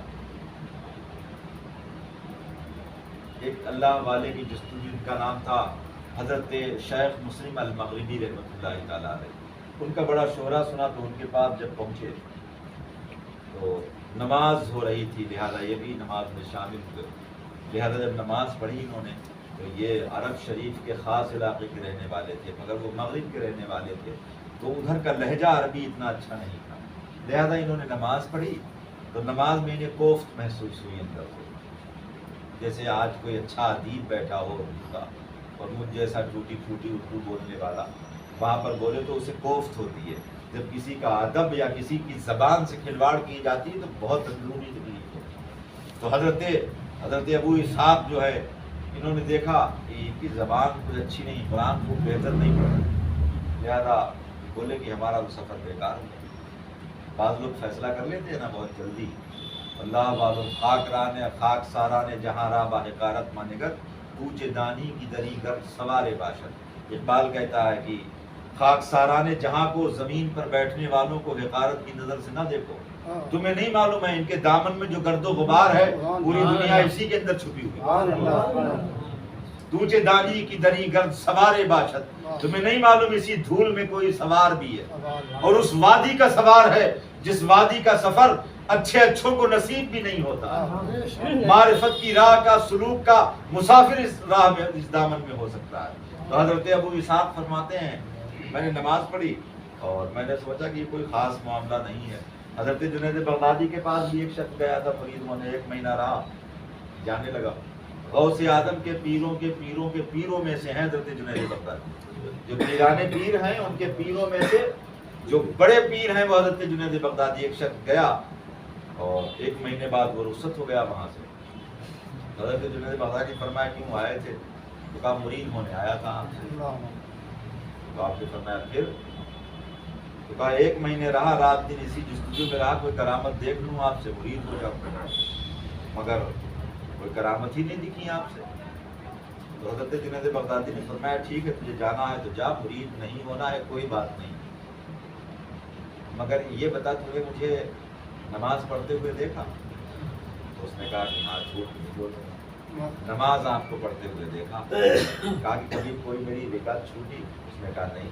ایک اللہ والے کی جستجو، جن کا نام تھا حضرت شیخ مسلم المغربی رحمۃ اللہ تعالیٰ علیہ، ان کا بڑا شہرہ سنا تو ان کے پاس جب پہنچے تو نماز ہو رہی تھی، لہذا یہ بھی نماز میں شامل ہوئے۔ لہذا جب نماز پڑھی انہوں نے تو یہ عرب شریف کے خاص علاقے کے رہنے والے تھے، مگر وہ مغرب کے رہنے والے تھے، تو ادھر کا لہجہ عربی اتنا اچھا نہیں تھا، لہذا انہوں نے نماز پڑھی تو نماز میں انہیں کوفت محسوس ہوئی اندر سے، جیسے آج کوئی اچھا ادیب بیٹھا ہو اردو کا اور مجھ جیسا ٹوٹی پھوٹی اردو بولنے والا وہاں پر بولے تو اسے کوفت ہوتی ہے. جب کسی کا ادب یا کسی کی زبان سے کھلواڑ کی جاتی ہے تو بہت اندرونی تکلیف ہے. تو حضرت ابو اسحاق جو ہے انہوں نے دیکھا کہ ان کی زبان کچھ اچھی نہیں، قرآن کو بہتر نہیں پڑھا، لہٰذا بولے کہ ہمارا وہ سفر بیکار ہے. بعض لوگ فیصلہ کر لیتے ہیں نا بہت جلدی. اللہ والوں خاک رانے خاک سارانے جہاں راہ با حقارت مانگر کوچے دانی کی دری گر سوارے باشد. اقبال کہتا ہے کہ خاک سارانے جہاں کو، زمین پر بیٹھنے والوں کو حقارت کی نظر سے نہ دیکھو. تمہیں نہیں معلوم ہے ان کے دامن میں جو گرد و غبار ہے پوری دنیا اسی کے اندر چھپی ہوئی. توچے دانی کی دری گرد سوارے باشد، تمہیں نہیں معلوم اسی دھول میں کوئی سوار بھی ہے، اور اس وادی کا سوار ہے جس وادی کا سفر اچھے اچھوں کو نصیب بھی نہیں ہوتا. معرفت کی راہ کا، سلوک کا مسافر اس راہ میں، اس دامن میں ہو سکتا ہے. تو حضرت ابو اسحاق فرماتے ہیں میں نے نماز پڑھی اور میں نے سوچا کہ یہ کوئی خاص معاملہ نہیں ہے. حضرت جنید بغدادی کے پاس بھی ایک شخص گیا تھا فرید ہونے، 1 مہینہ رہا، جانے لگا. غوث اعظم کے پیروں کے پیروں کے پیروں میں سے ہیں حضرت جنید بغدادی. جو پیرانے پیر ہیں ان کے پیروں میں سے جو بڑے پیر ہیں وہ حضرت جنید بغدادی. ایک شخص گیا اور 1 مہینے بعد وہ رخصت ہو گیا وہاں سے. حضرت جنید بغدادی فرمایا کیوں آئے تھے؟ تو کہا مرید ہونے آیا تھا آپ سے. تو آپ نے فرمایا پھر؟ تو کہا 1 مہینے رہا، رات دن اسی جستجو میں رہا، کوئی کرامت دیکھ لوں آپ سے، مرید ہو جاؤں، مگر کوئی کرامت ہی نہیں دکھی آپ سے. تو حضرت جنید بغدادی نے فرمایا ٹھیک ہے تجھے جانا ہے تو جا، مرید نہیں ہونا ہے کوئی بات نہیں، مگر یہ بتا تمہیں مجھے نماز پڑھتے ہوئے دیکھا؟ تو اس نے کہا کہ ہاں جھوٹ نہیں بولوں، نماز آپ کو پڑھتے ہوئے دیکھا. کہا کہ کبھی کوئی میری رکعت چھوٹی؟ اس نے کہا نہیں.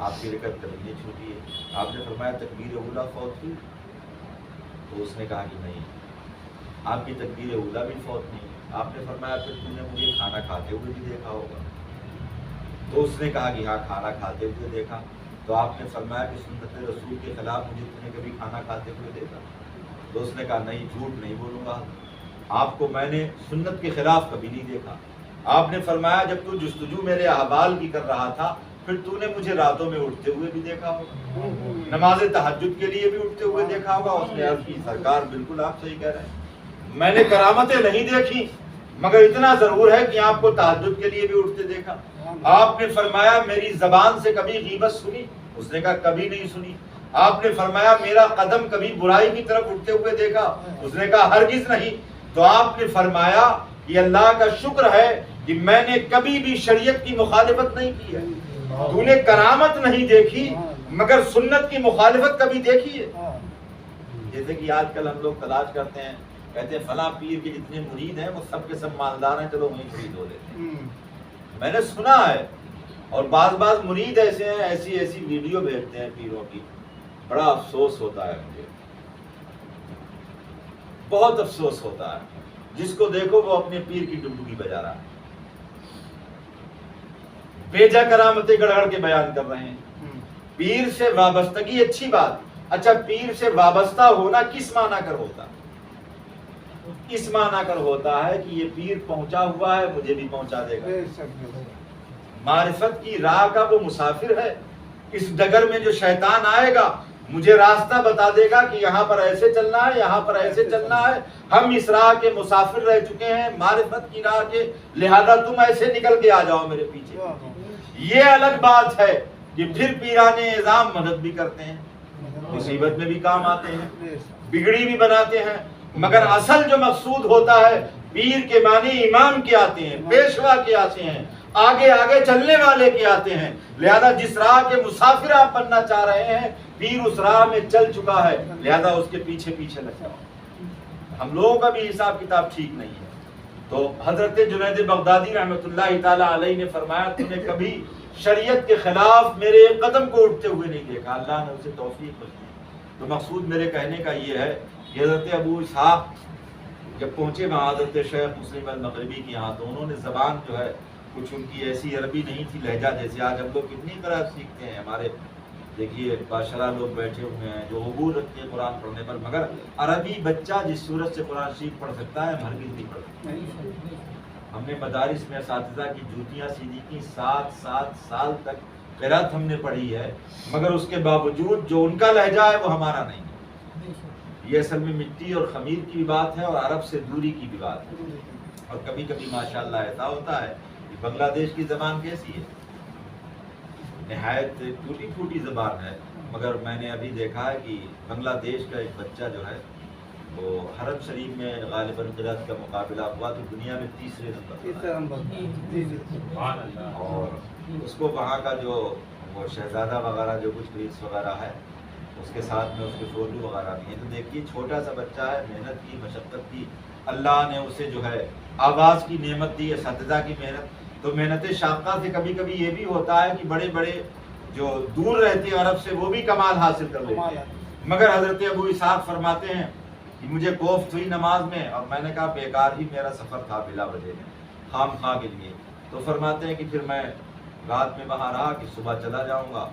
آپ کی رکعت کبھی نہیں چھوٹی ہے. آپ نے فرمایا تکبیر اولیٰ فوت ہوئی؟ تو اس نے کہا کہ نہیں. آپ کی تکبیر اولیٰ بھی فوت نہیں. آپ نے فرمایا پھر تم نے مجھے کھانا کھاتے ہوئے بھی دیکھا ہوگا؟ تو اس نے کہا کہ ہاں کھانا کھاتے ہوئے دیکھا. تو آپ نے فرمایا کہ سنت رسول کے خلاف مجھے تم نے کبھی کھانا کھاتے ہوئے دیکھا؟ تو اس نے کہا نہیں، جھوٹ نہیں بولوں گا، آپ کو میں نے سنت کے خلاف کبھی نہیں دیکھا. آپ نے فرمایا جب تو جستجو میرے احوال کی کر رہا تھا پھر تو نے مجھے راتوں میں اٹھتے ہوئے بھی دیکھا ہوگا، نماز تہجد کے لیے بھی اٹھتے ہوئے دیکھا ہوگا. اس نے عرض کی سرکار بالکل آپ صحیح کہہ رہے ہیں، میں نے کرامتیں نہیں دیکھی مگر اتنا ضرور ہے کہ آپ کو تہجد کے لیے بھی اٹھتے دیکھا. آپ نے فرمایا میری زبان سے کبھی غیبت سنی؟ اس نے کہا کبھی نہیں سنی. آپ نے فرمایا میرا قدم کبھی برائی کی طرف اٹھتے ہوئے دیکھا؟ اس نے کہا ہرگز نہیں. تو آپ نے فرمایا کہ اللہ کا شکر ہے کہ میں نے کبھی بھی شریعت کی مخالفت نہیں کی ہے. تو نے کرامت نہیں دیکھی مگر سنت کی مخالفت کبھی دیکھی ہے؟ جیسے کہ آج کل ہم لوگ تلاش کرتے ہیں، کہتے ہیں فلاں پیر کے جتنے مرید ہیں وہ سب کے سب مالدار ہیں، چلو وہیں مرید ہو لیتے ہیں. میں نے سنا ہے، اور بعض مرید ایسے ہیں ایسی ویڈیو بھیجتے ہیں پیروں کی، بڑا افسوس ہوتا ہے مجھے، بہت افسوس ہوتا ہے. جس کو دیکھو وہ اپنے پیر کی ڈبکی بجا رہا ہے، بیجا کرامتیں گڑ گڑ کے بیان کر رہے ہیں. پیر سے وابستگی اچھی بات، اچھا پیر سے وابستہ ہونا کس معنی کر ہوتا؟ اس معنی کر ہوتا ہے کہ یہ پیر پہنچا ہوا ہے مجھے بھی پہنچا دے گا. معرفت کی راہ کا وہ مسافر ہے. اس ڈگر میں جو شیطان آئے گا مجھے راستہ بتا دے گا کہ یہاں پر ایسے چلنا ہے، یہاں پر ایسے چلنا ہے. ہم اس راہ کے مسافر رہ چکے ہیں، معرفت کی راہ کے، لہذا تم ایسے نکل کے آ جاؤ میرے پیچھے. یہ الگ بات ہے کہ پھر پیرانے اعظام مدد بھی کرتے ہیں، مصیبت میں بھی کام آتے ہیں، بگڑی بھی بناتے ہیں، مگر اصل جو مقصود ہوتا ہے پیر کے معنی امام کے آتے ہیں، پیشوا کے آتے ہیں، آگے آگے چلنے والے کے آتے ہیں. لہذا جس راہ کے مسافر آپ بننا چاہ رہے ہیں پیر اس راہ میں چل چکا ہے، لہذا اس کے پیچھے پیچھے لگ جاؤ. ہم لوگوں کا بھی حساب کتاب ٹھیک نہیں ہے. تو حضرت جنید بغدادی رحمۃ اللہ تعالی علیہ نے فرمایا تم نے کبھی شریعت کے خلاف میرے قدم کو اٹھتے ہوئے نہیں دیکھا، اللہ نے اسے توفیق بخشی. تو مقصود میرے کہنے کا یہ ہے کہ حضرت ابو اسحاق جب پہنچے وہاں حضرت شیخ مسلم المغربی کے یہاں، تو انہوں نے زبان جو ہے کچھ ان کی ایسی عربی نہیں تھی، لہجہ جیسے آج ہم لوگ کتنی طرح سیکھتے ہیں. ہمارے دیکھیے بادشاہ لوگ بیٹھے ہوئے ہیں جو عبور رکھتے ہیں قرآن پڑھنے پر، مگر عربی بچہ جس صورت سے قرآن شریف پڑھ سکتا ہے ہرگز نہیں پڑھ سکتا۔ ہم نے مدارس میں اساتذہ کی جوتیاں سیدھی کی، 7 سال تک قرأت ہم نے پڑھی ہے، مگر اس کے باوجود جو ان کا لہجہ ہے وہ ہمارا نہیں ہے۔ یہ اصل میں مٹی اور خمیر کی بھی بات ہے اور عرب سے دوری کی بھی بات ہے۔ اور کبھی کبھی ماشاءاللہ ایسا ہوتا ہے کہ بنگلہ دیش کی زبان کیسی ہے، نہایت ٹوٹی پھوٹی زبان ہے، مگر میں نے ابھی دیکھا ہے کہ بنگلہ دیش کا ایک بچہ جو ہے وہ حرم شریف میں غالباً قرأت کا مقابلہ ہوا تو دنیا میں تیسرے نمبر پر، اور اس کو وہاں کا جو وہ شہزادہ وغیرہ جو کچھ پولیس وغیرہ ہے اس کے ساتھ میں اس کے فوٹو وغیرہ بھی ہیں۔ تو دیکھیے چھوٹا سا بچہ ہے، محنت کی، مشقت کی، اللہ نے اسے جو ہے آواز کی نعمت دی، اساتذہ کی محنت۔ تو محنت شاقہ سے کبھی کبھی یہ بھی ہوتا ہے کہ بڑے بڑے جو دور رہتے ہیں عرب سے وہ بھی کمال حاصل کر لیتے ہیں، مگر حضرت ابو اسحاق فرماتے ہیں کہ مجھے کوفت ہوئی نماز میں، اور میں نے کہا بیکار ہی میرا سفر تھا بلا وجہ میں، خام خواہ کے لیے۔ تو فرماتے ہیں کہ پھر میں رات میں وہاں رہا کہ صبح چلا جاؤں گا،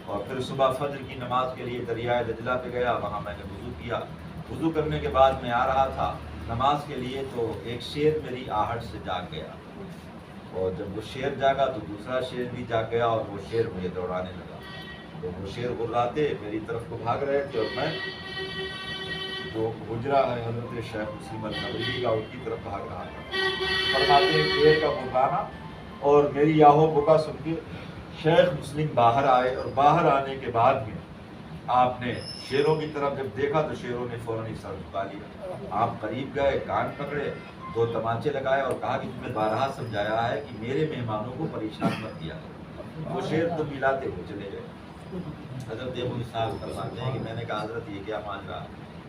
اور پھر صبح فجر کی نماز کے لیے دریائے دجلہ پہ گیا، وہاں میں نے وضو کیا۔ وضو کرنے کے بعد میں آ رہا تھا نماز کے لیے تو ایک شیر میری آہٹ سے جاگ گیا، اور جب وہ شیر جاگا تو دوسرا شیر بھی جاگ گیا، اور وہ شیر مجھے دوڑانے لگا۔ تو وہ شیر غراتے میری طرف کو بھاگ رہے تھے، اور میں جو حجرہ ہے حضرت شیخ مسلم النبوی کا ان کی طرف بھاگ رہا تھا۔ فرماتے ہیں شیر کا غرانا اور میری آہو بکا سن کے شیخ مسلم باہر آئے، اور باہر آنے کے بعد میں آپ نے شیروں کی طرف جب دیکھا تو شیروں نے فوراً سر جھکا لیا۔ آپ قریب گئے، کان پکڑے، 2 تمانچے لگائے اور کہا کہ تمہیں بارہا سمجھایا ہے کہ میرے مہمانوں کو پریشان مت کیا کرو۔ وہ شیر تو ملاتے ہوئے چلے گئے۔ حضرت ابو اسحاق فرماتے ہیں کہ میں نے کہا حضرت یہ کیا مان رہا؟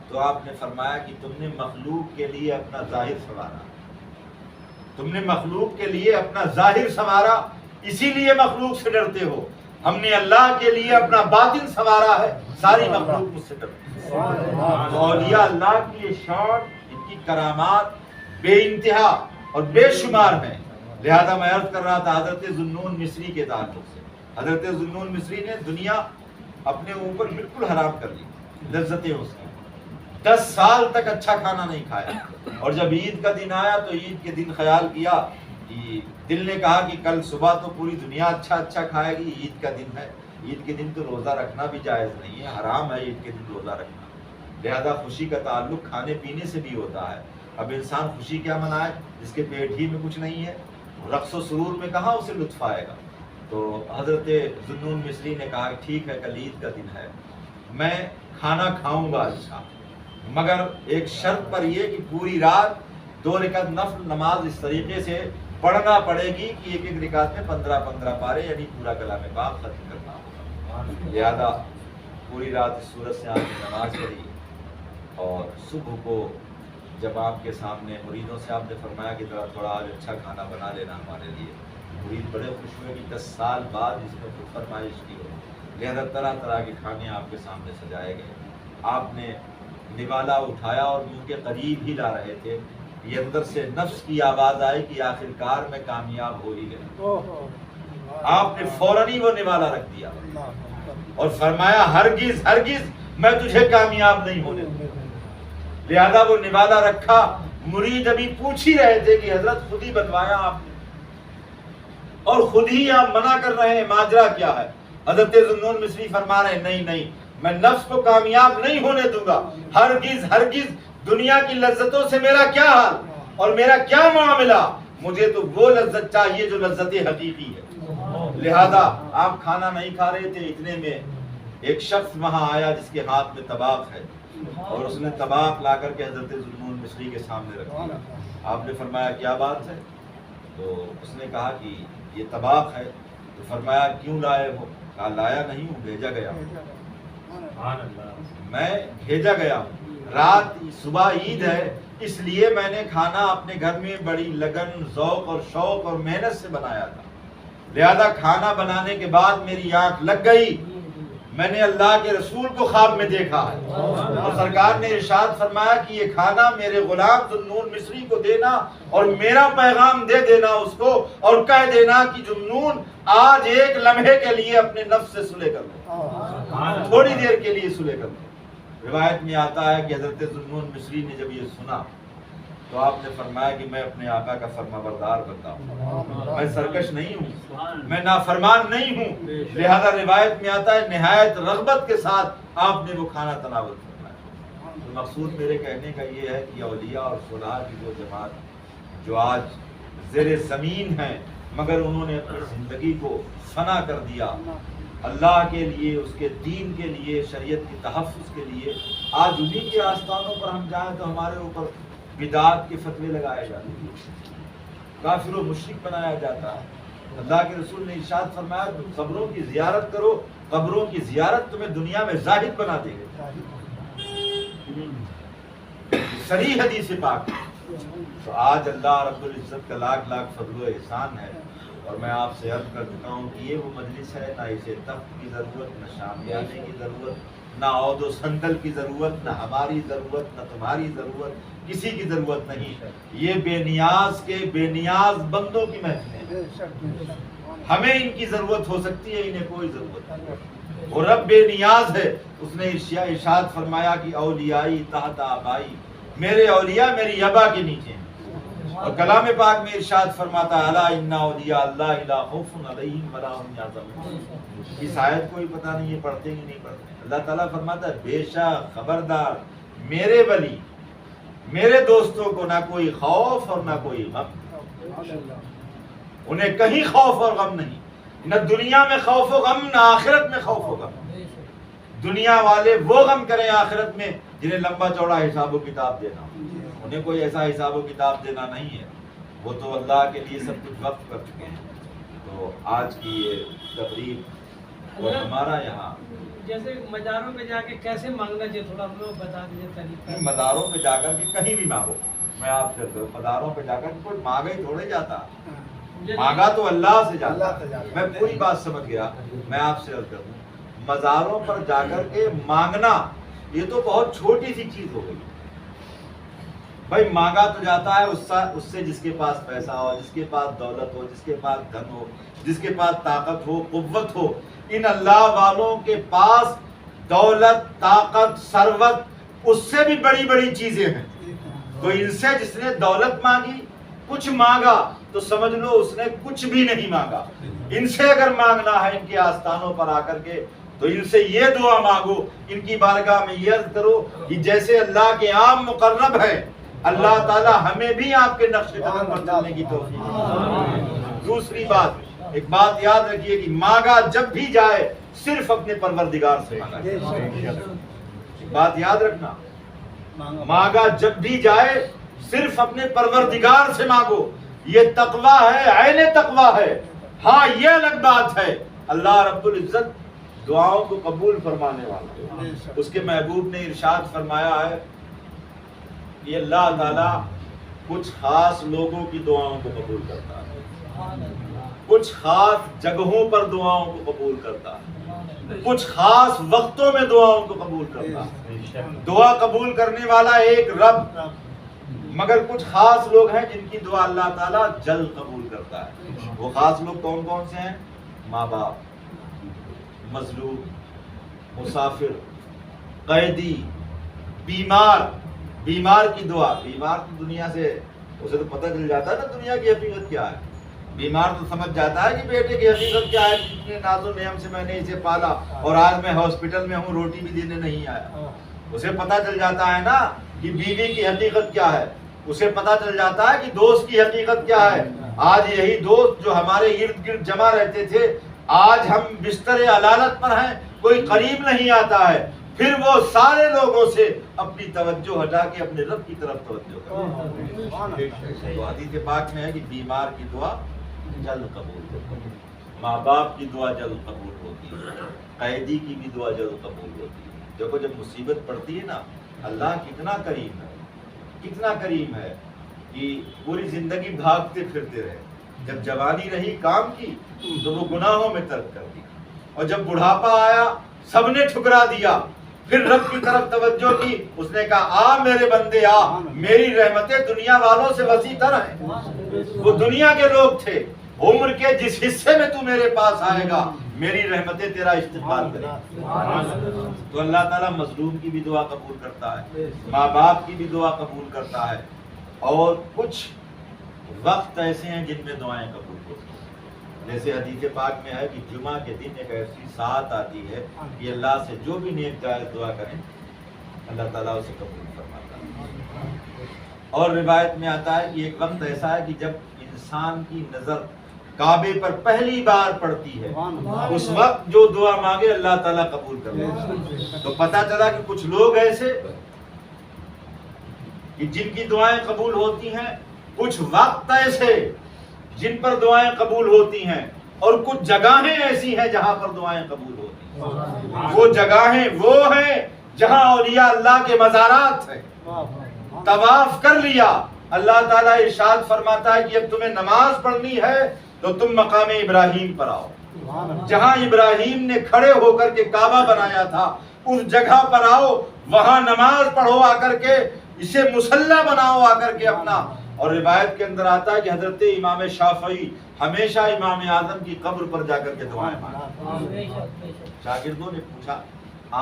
تو آپ نے فرمایا کہ تم نے مخلوق کے لیے اپنا ظاہر سنوارا، تم نے مخلوق کے لیے اپنا ظاہر سنوارا، اسی لیے مخلوق سے ڈرتے ہو۔ ہم نے اللہ کے لیے اپنا باطن سنوارا ہے، ساری مخلوق مجھ سے ڈرتی ہے۔ اولیاء اللہ کی یہ شان، ان کی کرامات بے انتہا اور بے شمار ہیں۔ لہذا میں عرض کر رہا تھا حضرت ذوالنون مصری کے تعلق سے، حضرت ذوالنون مصری نے دنیا اپنے اوپر بالکل حرام کر لی، لذتیں اس کی، 10 سال تک اچھا کھانا نہیں کھایا، اور جب عید کا دن آیا تو عید کے دن خیال کیا کہ دل نے کہا کہ کل صبح تو پوری دنیا اچھا کھائے گی، عید کا دن ہے، عید کے دن تو روزہ رکھنا بھی جائز نہیں ہے، حرام ہے عید کے دن روزہ رکھنا۔ لہذا خوشی کا تعلق کھانے پینے سے بھی ہوتا ہے۔ اب انسان خوشی کیا منائے جس کے پیٹ ہی میں کچھ نہیں ہے، رقص و سرور میں کہاں اسے لطف آئے گا؟ تو حضرت ذوالنون مصری نے کہا ٹھیک ہے کل عید کا دن ہے، میں کھانا کھاؤں گا اچھا، مگر ایک شرط پر یہ کہ پوری رات 2 رکعت نفل نماز اس طریقے سے پڑھنا پڑے گی کہ ایک رکعت میں 15 پارے یعنی پورا کلام پاک ختم کرنا ہوگا۔ لہذا پوری رات اس صورت سے آپ نے نماز پڑھی، اور صبح کو جب آپ کے سامنے مریدوں سے آپ نے فرمایا کہ ذرا تھوڑا آج اچھا کھانا بنا لینا ہمارے لیے، مرید بڑے خوش ہوئے کہ 10 سال بعد اس میں خود فرمائش کی ہو۔ لہذا طرح کے کھانے آپ کے سامنے سجائے گئے۔ آپ نے نوالا اٹھایا اور منہ کے قریب ہی لا رہے تھے، یہ اندر سے نفس کی آواز آئی کہ آخرکار میں کامیاب ہو ہی گیا۔ آپ نے فوراً ہی وہ نوالا رکھ دیا اور فرمایا ہرگز میں تجھے کامیاب نہیں ہونے دوں گا۔ لہذا وہ نوالا رکھا۔ مرید ابھی پوچھ ہی رہے تھے کہ حضرت خود ہی بنوایا آپ نے اور خود ہی آپ منع کر رہے ہیں، ماجرا کیا ہے؟ حضرت ذوالنون مصری فرما رہے ہیں نہیں میں نفس کو کامیاب نہیں ہونے دوں گا، ہرگز دنیا کی لذتوں سے میرا کیا حال اور میرا کیا معاملہ، مجھے تو وہ لذت چاہیے جو لذت حقیقی ہے۔ لہذا آپ کھانا نہیں کھا رہے تھے، اتنے میں ایک شخص وہاں آیا جس کے ہاتھ میں طباق ہے، اور اس نے طباق لا کر کے حضرت ذوالنون مصری کے سامنے رکھ دیا۔ آپ نے فرمایا کیا بات ہے؟ تو اس نے کہا کہ یہ طباق ہے۔ تو فرمایا کیوں لائے ہو؟ کہا لایا نہیں ہوں، بھیجا گیا ہوں، میں بھیجا گیا ہوں۔ رات صبح عید ہے اس لیے میں نے کھانا اپنے گھر میں بڑی لگن، ذوق اور شوق اور محنت سے بنایا تھا، لہذا کھانا بنانے کے بعد میری آنکھ لگ گئی میں نے اللہ کے رسول کو خواب میں دیکھا ہے، اور سرکار نے ارشاد فرمایا کہ یہ کھانا میرے غلام ذوالنون مصری کو دینا اور میرا پیغام دے دینا اس کو، اور کہہ دینا کہ ذوالنون آج ایک لمحے کے لیے اپنے نفس سے صلح کر لو، تھوڑی دیر کے لیے صلح کر لو۔ روایت میں آتا ہے کہ حضرت ذوالنون مصری نے جب یہ سنا تو آپ نے فرمایا کہ میں اپنے آقا کا فرما بردار بنتا ہوں، میں سرکش نہیں ہوں، میں نافرمان نہیں ہوں، لہذا روایت میں آتا ہے نہایت رغبت کے ساتھ آپ نے وہ کھانا تناول فرمایا۔ تو مقصود میرے کہنے کا یہ ہے کہ اولیاء اور صلحاء کی وہ جماعت جو آج زیر زمین ہے مگر انہوں نے اپنی زندگی کو فنا کر دیا اللہ کے لیے، اس کے دین کے لیے، شریعت کے تحفظ کے لیے، آج انہی کے آستانوں پر ہم جائیں تو ہمارے اوپر بدعات کے فتوے لگائے جاتے ہیں، کافر و مشرک بنایا جاتا ہے۔ اللہ کے رسول نے ارشاد فرمایا تم قبروں کی زیارت کرو، قبروں کی زیارت تمہیں دنیا میں زاہد بنا دے گا، صریح حدیث پاک۔ تو آج اللہ رب العزت کا لاکھ لاکھ فضل و احسان ہے، اور میں آپ سے عرض کر چکا ہوں کہ یہ وہ مجلس ہے، نہ اسے تخت کی ضرورت، نہ شامیانے کی ضرورت، نہ عود و صندل کی ضرورت، نہ ہماری ضرورت، نہ تمہاری ضرورت، کسی کی ضرورت نہیں۔ یہ بے نیاز کے بے نیاز بندوں کی محفل ہے، ہمیں ان کی ضرورت ہو سکتی ہے، انہیں کوئی ضرورت نہیں۔ وہ رب بے نیاز ہے، اس نے ارشاد فرمایا کہ اولیائی تحت آبائی، میرے اولیاء میری ابا کے نیچے ہیں، اور کلام پاک میں ارشاد فرماتا ہے الا ان اولیاء اللہ لا خوف علیہم ولا هم یحزنون۔ اس آیت کو ہی پتہ نہیں یہ پڑھتے کہ نہیں پڑھتے۔ اللہ تعالیٰ فرماتا ہے بے شک خبردار میرے ولی، میرے دوستوں کو نہ کوئی خوف اور نہ کوئی غم، انہیں کہیں خوف اور غم نہیں، نہ دنیا میں خوف و غم، نہ آخرت میں خوف و غم۔ دنیا والے وہ غم کریں آخرت میں جنہیں لمبا چوڑا حساب و کتاب دینا، انہیں کوئی ایسا حساب و کتاب دینا نہیں ہے، وہ تو اللہ کے لیے سب کچھ وقف کر چکے ہیں۔ تو آج کی یہ تقریب اور ہمارا یہاں جیسے مزاروں پہ جا کے کیسے مانگنا چاہیے، تھوڑا ہم لوگ بتا دیجیے طریقہ۔ مزاروں پہ جا کر کے کہیں بھی مانگو، میں آپ سے مزاروں پہ جا کر کوئی مانگا ہی تھوڑے جاتا، مانگا تو اللہ سے جاتا۔ میں پوری بات سمجھ گیا، میں آپ سے عرض کروں مزاروں پر جا کر کے مانگنا یہ تو بہت چھوٹی سی چیز ہو گئی۔ بھائی مانگا تو جاتا ہے اس سے جس کے پاس پیسہ ہو، جس کے پاس دولت ہو، جس کے پاس دھن ہو، جس کے پاس طاقت ہو، قوت ہو۔ ان اللہ والوں کے پاس دولت، طاقت، ثروت اس سے بھی بڑی بڑی چیزیں ہیں، تو ان سے جس نے دولت مانگی، کچھ مانگا، تو سمجھ لو اس نے کچھ بھی نہیں مانگا۔ ان سے اگر مانگنا ہے ان کے آستانوں پر آ کر کے تو ان سے یہ دعا مانگو، ان کی بارگاہ میں یہ عرض کرو کہ جیسے اللہ کے عام مقرب ہے، اللہ تعالی ہمیں بھی آپ کے نقش قدم پر چلنے کی توفیق۔ دوسری بات، ایک بات یاد رکھیے کہ مانگا جب بھی جائے صرف اپنے پروردگار سے مانگا جائے۔ بات یاد رکھنا، مانگا جب بھی جائے صرف اپنے پروردگار سے مانگو، یہ تقویٰ ہے، عین تقویٰ ہے۔ ہاں یہ الگ بات ہے اللہ رب العزت دعاؤں کو قبول فرمانے والا، اس کے محبوب نے ارشاد فرمایا ہے کہ اللہ تعالیٰ کچھ خاص لوگوں کی دعاؤں کو قبول کرتا ہے، کچھ خاص جگہوں پر دعاؤں کو قبول کرتا ہے، کچھ خاص وقتوں میں دعاؤں کو قبول کرتا ہے۔ دعا قبول کرنے والا ایک رب، مگر کچھ خاص لوگ ہیں جن کی دعا اللہ تعالیٰ جلد قبول کرتا ہے۔ وہ خاص لوگ کون کون سے ہیں؟ ماں باپ، مظلوم، مسافر، قیدی، بیمار۔ بیمار کی دعا، بیمار تو دنیا سے اسے تو پتہ چل جاتا ہے نا دنیا کی حقیقت کیا ہے۔ بیمار تو سمجھ جاتا ہے کہ بیٹے کی حقیقت کیا ہے، کتنے ناز و نعم سے میں نے اسے پالا اور آج میں ہاسپٹل میں ہوں، روٹی بھی دینے نہیں آیا۔ اسے پتہ چل جاتا ہے نا کہ بیوی کی حقیقت کیا ہے، اسے پتہ چل جاتا ہے کہ دوست کی حقیقت کیا ہے۔ آج یہی دوست جو ہمارے ارد گرد جمع رہتے تھے، آج ہم بستر علالت پر ہیں، کوئی قریب نہیں آتا ہے، پھر وہ سارے لوگوں سے اپنی توجہ ہٹا کے اپنے رب کی طرف توجہ کرتے ہیں۔ تو حدیث پاک میں ہے کہ بیمار کی دعا جلد قبول ہوتی ہے، ماں باپ کی دعا جلد قبول ہوتی ہے، قیدی کی بھی دعا جلد قبول ہوتی ہے۔ دیکھو جب مصیبت پڑتی ہے نا، اللہ کتنا کریم ہے، کتنا کریم ہے کہ پوری زندگی بھاگتے پھرتے رہے، جب جوانی رہی کام کی تو وہ گناہوں میں ترک کر دی، اور جب بڑھاپا آیا سب نے ٹھکرا دیا. پھر رب کی طرف توجہ کی, اس نے کہا آ میرے بندے آ, میری رحمتیں دنیا والوں سے وسیع تر ہیں. وہ دنیا کے لوگ تھے, عمر کے جس حصے میں تو میرے پاس آئے گا میری رحمتیں تیرا استقبال کریں. تو اللہ تعالیٰ مظلوم کی بھی دعا قبول کرتا ہے, ماں باپ کی بھی دعا قبول کرتا ہے, اور کچھ وقت ایسے ہیں جن میں دعائیں قبول ہوتی ہیں. جیسے حدیث پاک میں ہے کہ جمعہ کے دن ایک ایسی ساعت آتی ہے کہ اللہ سے جو بھی نیک جائز دعا کریں اللہ تعالیٰ اسے قبول فرماتا ہے. اور روایت میں آتا ہے کہ ایک وقت ایسا ہے کہ جب انسان کی نظر کعبے پر پہلی بار پڑتی ہے, اس وقت جو دعا مانگے اللہ تعالیٰ قبول کر لیتا ہے. تو پتہ چلا کہ کچھ لوگ ایسے کہ جن کی دعائیں قبول ہوتی ہیں, کچھ وقت ایسے جن پر دعائیں قبول ہوتی ہیں, اور کچھ جگہیں ایسی ہیں جہاں پر دعائیں قبول ہوتی ہیں. وہ جگہیں وہ ہیں جہاں اولیاء اللہ کے مزارات ہیں. طواف کر لیا, اللہ تعالیٰ ارشاد فرماتا ہے کہ اب تمہیں نماز پڑھنی ہے تو تم مقام ابراہیم پر آؤ. جہاں ابراہیم نے کھڑے ہو کر کے کعبہ بنایا تھا اس جگہ پر آؤ, وہاں نماز پڑھو آ کر کے, اسے مصلی بناؤ آ کر کے اپنا. اور روایت کے اندر آتا ہے کہ حضرت امام شافعی ہمیشہ امام اعظم کی قبر پر جا کر کے دعائیں مانگتے. شاگردوں نے پوچھا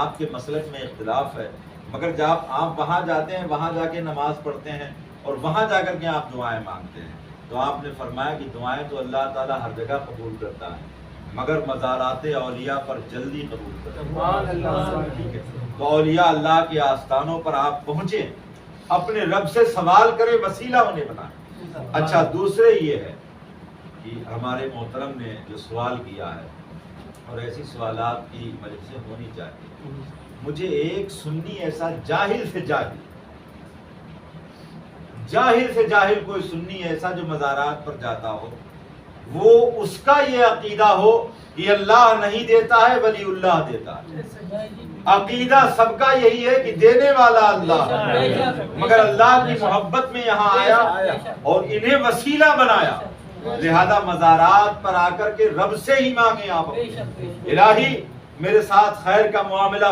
آپ کے مسلک میں اختلاف ہے, مگر جب آپ وہاں جاتے ہیں, وہاں جا کے نماز پڑھتے ہیں اور وہاں جا کر کے آپ دعائیں مانگتے ہیں, تو آپ نے فرمایا کہ دعائیں تو اللہ تعالیٰ ہر جگہ قبول کرتا ہے, مگر مزارات اولیاء پر جلدی قبول کرتا ہے. ٹھیک ہے, تو اولیاء اللہ کے آستانوں پر آپ پہنچے, اپنے رب سے سوال کرے, وسیلہ انہیں بنائے. اچھا, دوسرے یہ ہے کہ ہمارے محترم نے جو سوال کیا ہے, اور ایسی سوالات کی مجلسیں ہونی چاہیے. مجھے ایک سنی ایسا جاہل سے جاہل کوئی سنی ایسا جو مزارات پر جاتا ہو, وہ اس کا یہ عقیدہ ہو کہ اللہ نہیں دیتا ہے ولی اللہ دیتا ہے. عقیدہ سب کا یہی ہے کہ دینے والا اللہ ہے, مگر اللہ کی محبت میں یہاں آیا اور انہیں وسیلہ بنایا, لہذا مزارات پر آ کر کے رب سے ہی مانگے آپ. الہی میرے ساتھ خیر کا معاملہ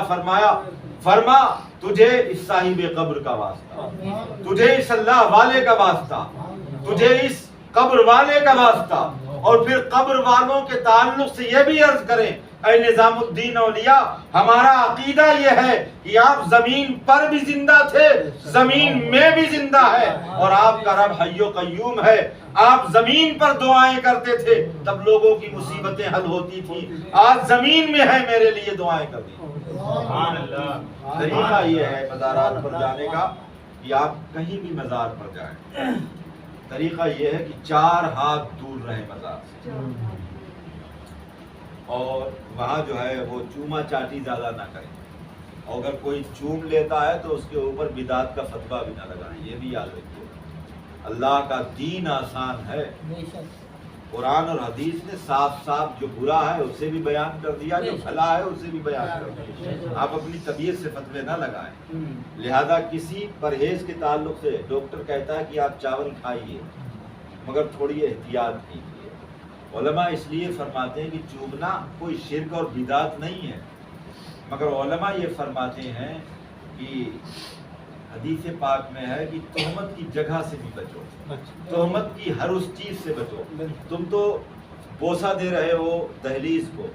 فرما تجھے اس صاحب قبر کا واسطہ, تجھے اس اللہ والے کا واسطہ, تجھے اس قبر والے کا واسطہ. اور پھر قبر والوں کے تعلق سے یہ بھی عرض کریں, اے نظام الدین اولیاء, ہمارا عقیدہ یہ ہے کہ آپ زمین پر بھی زندہ تھے, زمین میں بھی زندہ ہے, اور آپ کا رب حی و قیوم ہے. آپ زمین پر دعائیں کرتے تھے تب لوگوں کی مصیبتیں حل ہوتی تھی, آج زمین میں ہے میرے لیے دعائیں کر دی. طریقہ یہ ہے مزارات پر جانے کا کہ آپ کہیں بھی مزار پر جائیں, طریقہ یہ ہے کہ 4 ہاتھ دور رہیں مزار سے, اور وہاں جو ہے وہ چوما چاٹی زیادہ نہ کریں, اور اگر کوئی چوم لیتا ہے تو اس کے اوپر بدعت کا فتویٰ بھی نہ لگائیں. یہ بھی یاد رکھیے, اللہ کا دین آسان ہے. قرآن اور حدیث نے صاف جو برا ہے اسے بھی بیان کر دیا, جو بھلا ہے اسے بھی بیان کر دیا. آپ اپنی طبیعت سے فتوے نہ لگائیں. لہذا کسی پرہیز کے تعلق سے ڈاکٹر کہتا ہے کہ آپ چاول کھائیے مگر تھوڑی احتیاط کیجیے. علماء اس لیے فرماتے ہیں کہ چوبنا کوئی شرک اور بدعت نہیں ہے, مگر علماء یہ فرماتے ہیں کہ حدیث پاک میں ہے کہ تہمت کی جگہ سے بھی بچو, تہمت کی ہر اس چیز سے بچو. تم تو بوسہ دے رہے ہو دہلیز کو,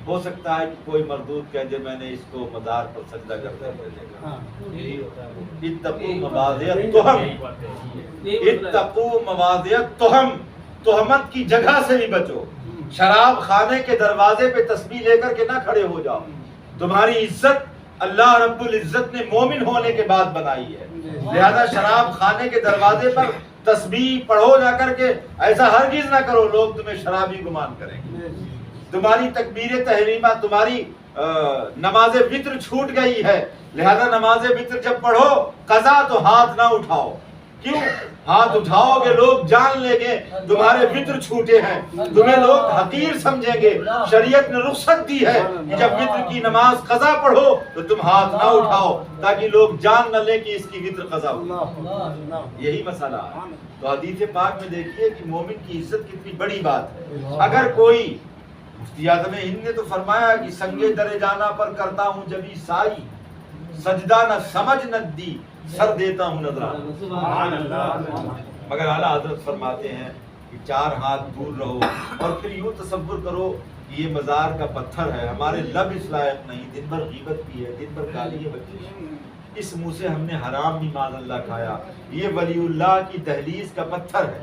ہو سکتا ہے کہ کوئی مردود کہہ دے میں نے اس کو مزار پر سجدہ کرتے ہوئے دیکھا. اتقوا مواضع التہم, اتقوا مواضع التہم, تہمت کی جگہ سے بھی بچو. شراب خانے کے دروازے پہ تسبیح لے کر کے نہ کھڑے ہو جاؤ. تمہاری عزت اللہ رب العزت نے مومن ہونے کے بعد بنائی ہے, لہذا شراب خانے کے دروازے پر تسبیح پڑھو جا کر کے, ایسا ہرگز نہ کرو, لوگ تمہیں شرابی گمان کریں گے. تمہاری تکبیر تحریمہ, تمہاری نماز وتر چھوٹ گئی ہے, لہذا نماز وتر جب پڑھو قضا تو ہاتھ نہ اٹھاؤ. کیوں ہاتھ اٹھاؤ گے لوگ جان لیں گے تمہارے وتر چھوٹے ہیں, تمہیں لوگ حقیر سمجھیں گے. شریعت نے رخصت دی ہے کہ جب وتر کی نماز قضا پڑھو تو تم ہاتھ نہ اٹھاؤ تاکہ لوگ جان نہ لیں کہ اس کی وتر قضا ہوئی. یہی مسئلہ ہے. تو حدیث پاک میں دیکھیے کہ مومن کی عزت کتنی بڑی بات ہے. اگر کوئی مفتی اعظم ہند نے تو فرمایا کہ سنگے درے جانا پر کرتا ہوں جبھی سائی، سجدہ نہ سمجھ نہ دی سر دیتا ہوں نظرانہ. سبحان اللہ. مگر اعلیٰ حضرت فرماتے ہیں کہ 4 ہاتھ دور رہو، اور پھر یوں تصور کرو کہ یہ مزار کا پتھر ہے، ہمارے لب اس لائق نہیں، دن بھر غیبت کی ہے، دن بھر گالی بکی ہے، اس منہ سے ہم نے حرام بھی معاذ اللہ کھایا. یہ ولی اللہ کی دہلیز کا پتھر ہے،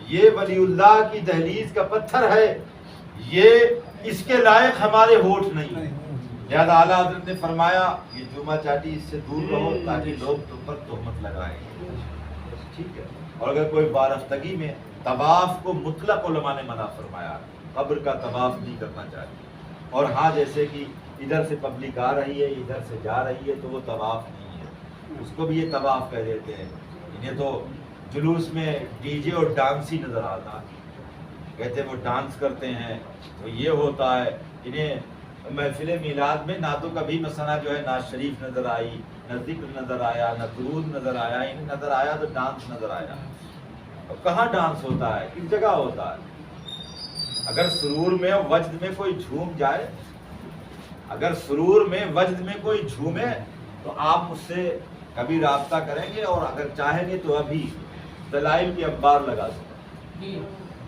یہ ولی اللہ کی دہلیز کا پتھر ہے، یہ اس کے لائق ہمارے ہونٹ نہیں. لہذا اعلیٰ حضرت نے فرمایا یہ جمعہ چاٹی اس سے دور رہو تاکہ لوگ تم پر تہمت لگائیں. ٹھیک ہے. اور اگر کوئی بارفتگی میں طواف کو مطلق علماء نے منع فرمایا، قبر کا طواف نہیں کرنا چاہیے. اور ہاں جیسے کہ ادھر سے پبلک آ رہی ہے ادھر سے جا رہی ہے تو وہ طواف نہیں ہے، اس کو بھی یہ طواف کہہ دیتے ہیں. انہیں تو جلوس میں ڈی جے اور ڈانس ہی نظر آتا، کہتے ہیں وہ ڈانس کرتے ہیں تو یہ ہوتا ہے. انہیں محفل میلاد میں نہ تو کبھی مثلا جو ہے نعت شریف نظر آئی، نہ ذکر نظر آیا، نہ درود نظر آیا، انہیں نظر آیا تو ڈانس نظر آیا. اور کہاں ڈانس ہوتا ہے، کس جگہ ہوتا ہے؟ اگر سرور میں وجد میں کوئی جھوم جائے، اگر سرور میں وجد میں کوئی جھومے تو آپ مجھ سے کبھی رابطہ کریں گے، اور اگر چاہیں گے تو ابھی دلائل کی انبار لگا دیں.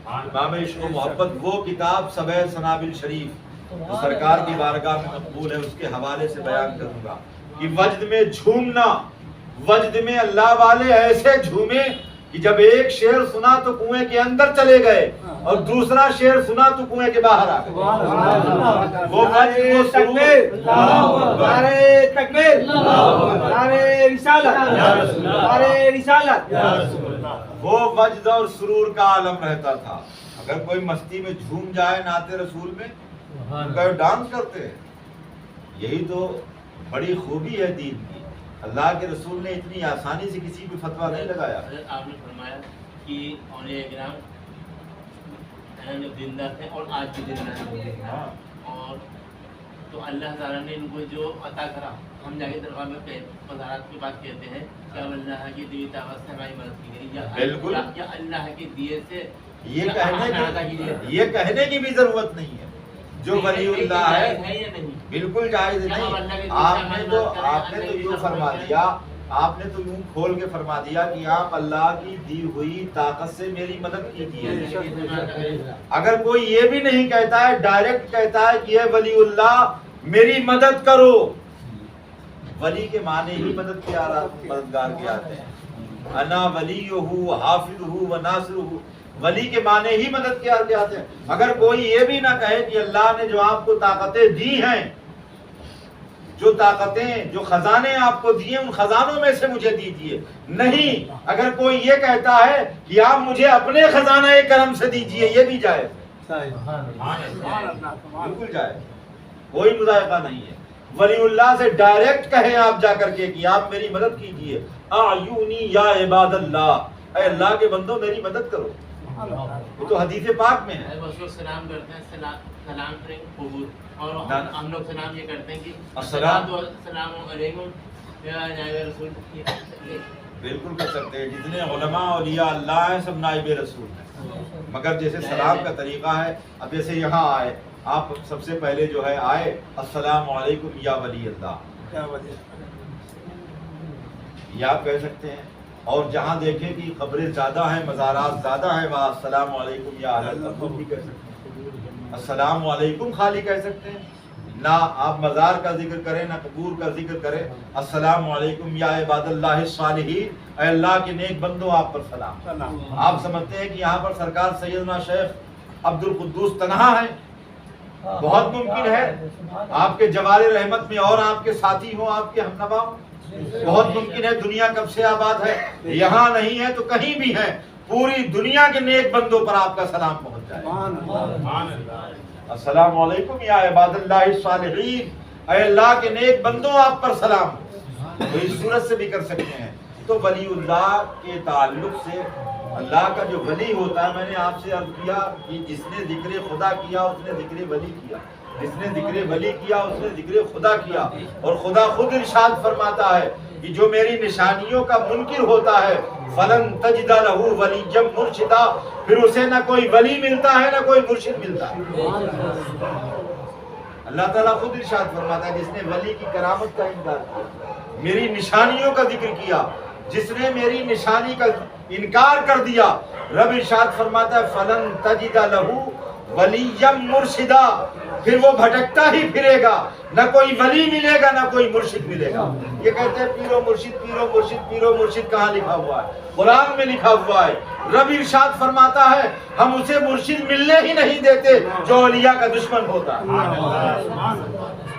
امام عشق و محبت وہ کتاب سبع سنابل شریف جو سرکار کی بارگاہ میں مقبول ہے، اس کے حوالے سے بیان کروں گا کہ وجد میں جھومنا، وجد میں اللہ والے ایسے جھومے کہ جب ایک شعر سنا تو کنویں کے اندر چلے گئے اور دوسرا شعر سنا تو کنویں کے باہر آ گئے. وہ وجد وہ سرور، نعرے تکبیر، نعرے رسالت، نعرے رسالت. وہ وجد اور سرور کا عالم رہتا تھا. اگر کوئی مستی میں جھوم جائے نعت رسول میں تو ڈانس کرتے ہیں. یہی تو بڑی خوبی ہے دین کی. اللہ کے رسول نے اتنی آسانی سے کسی کو فتویٰ نہیں لگایا. آپ نے فرمایا کہ اولیاء کرام زندہ تھے اور آج بھی زندہ ہیں، اور تو اللہ تعالیٰ نے ان کو جو عطا کرا، ہم جا کے درگاہ میں وزارت کی بات کہتے ہیں کہ اب اللہ کی دی طاقت سے ہماری مدد کی گئی، بالکل، یا اللہ کے دیے سے یہ کہنے کی بھی ضرورت نہیں ہے. جو ولی اللہ ہے بالکل جائز نہیں. آپ نے تو یوں فرما دیا، آپ نے تو یوں کھول کے فرما دیا کہ آپ اللہ کی دی ہوئی طاقت سے میری مدد کیجیے. اگر کوئی یہ بھی نہیں کہتا ہے، ڈائریکٹ کہتا ہے کہ اے ولی اللہ میری مدد کرو، ولی کے معنی ہی مددگار کے آتے ہیں. انا ولیہ حافظہ و ناصرہ، ولی کے معنی ہی مدد کے آتے ہیں. اگر کوئی یہ بھی نہ کہے کہ اللہ نے جو آپ کو طاقتیں دی ہیں، جو طاقتیں جو خزانے آپ کو دیے ان خزانوں میں سے مجھے دیجیے، نہیں. اگر کوئی یہ کہتا ہے کہ آپ مجھے اپنے خزانہ کرم سے دیجیے، یہ بھی جائز ہے، بالکل جائز، کوئی مذائقہ نہیں ہے. ولی اللہ سے ڈائریکٹ کہیں آپ جا کر کے کہ آپ میری مدد کیجیے. اعیونی یا عباد اللہ، اے اللہ کے بندو میری مدد کرو. وہ تو حدیث پاک میں ہے. سلام کرتے ہیں، سلام کریں قبول، اور ہم لوگ سلام یہ کرتے ہیں کہ السلام علیکم یا نائب رسول. بالکل کر سکتے ہیں. جتنے علماء اولیاء اللہ ہیں سب نائب رسول ہیں، مگر جیسے سلام کا طریقہ ہے. اب جیسے یہاں آئے آپ سب سے پہلے جو ہے آئے السلام علیکم یا ولی اللہ، یہ آپ کہہ سکتے ہیں. اور جہاں دیکھیں کہ قبریں زیادہ ہیں، مزارات زیادہ ہیں، وہاں السلام علیکم یا اہل القبور بھی کہہ سکتے ہیں. السلام علیکم خالی کہہ سکتے ہیں، نہ آپ مزار کا ذکر کریں نہ قبور کا ذکر کریں. السلام علیکم یا عباد اللہ الصالحین، اے اللہ کے نیک بندو آپ پر سلام. آپ سمجھتے ہیں کہ یہاں پر سرکار سیدنا شیخ عبد القدوس تنہا ہے؟ بہت ممکن ہے آپ کے جوار رحمت میں اور آپ کے ساتھی ہوں، آپ کے ہمنوا ہوں. بہت ممکن ہے. دنیا کب سے آباد ہے، یہاں نہیں ہے تو کہیں بھی ہے، پوری دنیا کے نیک بندوں پر آپ کا سلام پہنچ جائے. السلام علیکم یا عباد اللہ الصالحین، اے اللہ کے نیک بندوں آپ پر سلام. تو اس صورت سے بھی کر سکتے ہیں. تو ولی اللہ کے تعلق سے اللہ کا جو ولی ہوتا ہے، میں نے آپ سے عرض کیا کہ جس نے ذکر خدا کیا اس نے ذکر ولی کیا، جس نے ذکر ولی کیا اس نے ذکر خدا کیا. اور خدا خود ارشاد فرماتا ہے کہ جو میری نشانیوں کا منکر ہوتا ہے فلن تجد لہ ولیا مرشدا، پھر اسے نہ کوئی ولی ملتا ہے نہ کوئی مرشد ملتا ہے۔ اللہ تعالیٰ خود ارشاد فرماتا ہے جس نے ولی کی کرامت کا انکار کیا، میری نشانیوں کا ذکر کیا، جس نے میری نشانی کا انکار کر دیا، رب ارشاد فرماتا ہے فلن تجد لہ ولیا مرشدا، پھر وہ بھٹکتا ہی پھرے گا، نہ کوئی ولی ملے گا نہ کوئی مرشد ملے گا۔ یہ کہتے ہیں پیر و مرشد، پیر و مرشد، پیر و مرشد کہاں لکھا ہوا ہے؟ قرآن میں لکھا ہوا ہے۔ رب ارشاد فرماتا ہے ہم اسے مرشد ملنے ہی نہیں دیتے جو اولیاء کا دشمن ہوتا ہے۔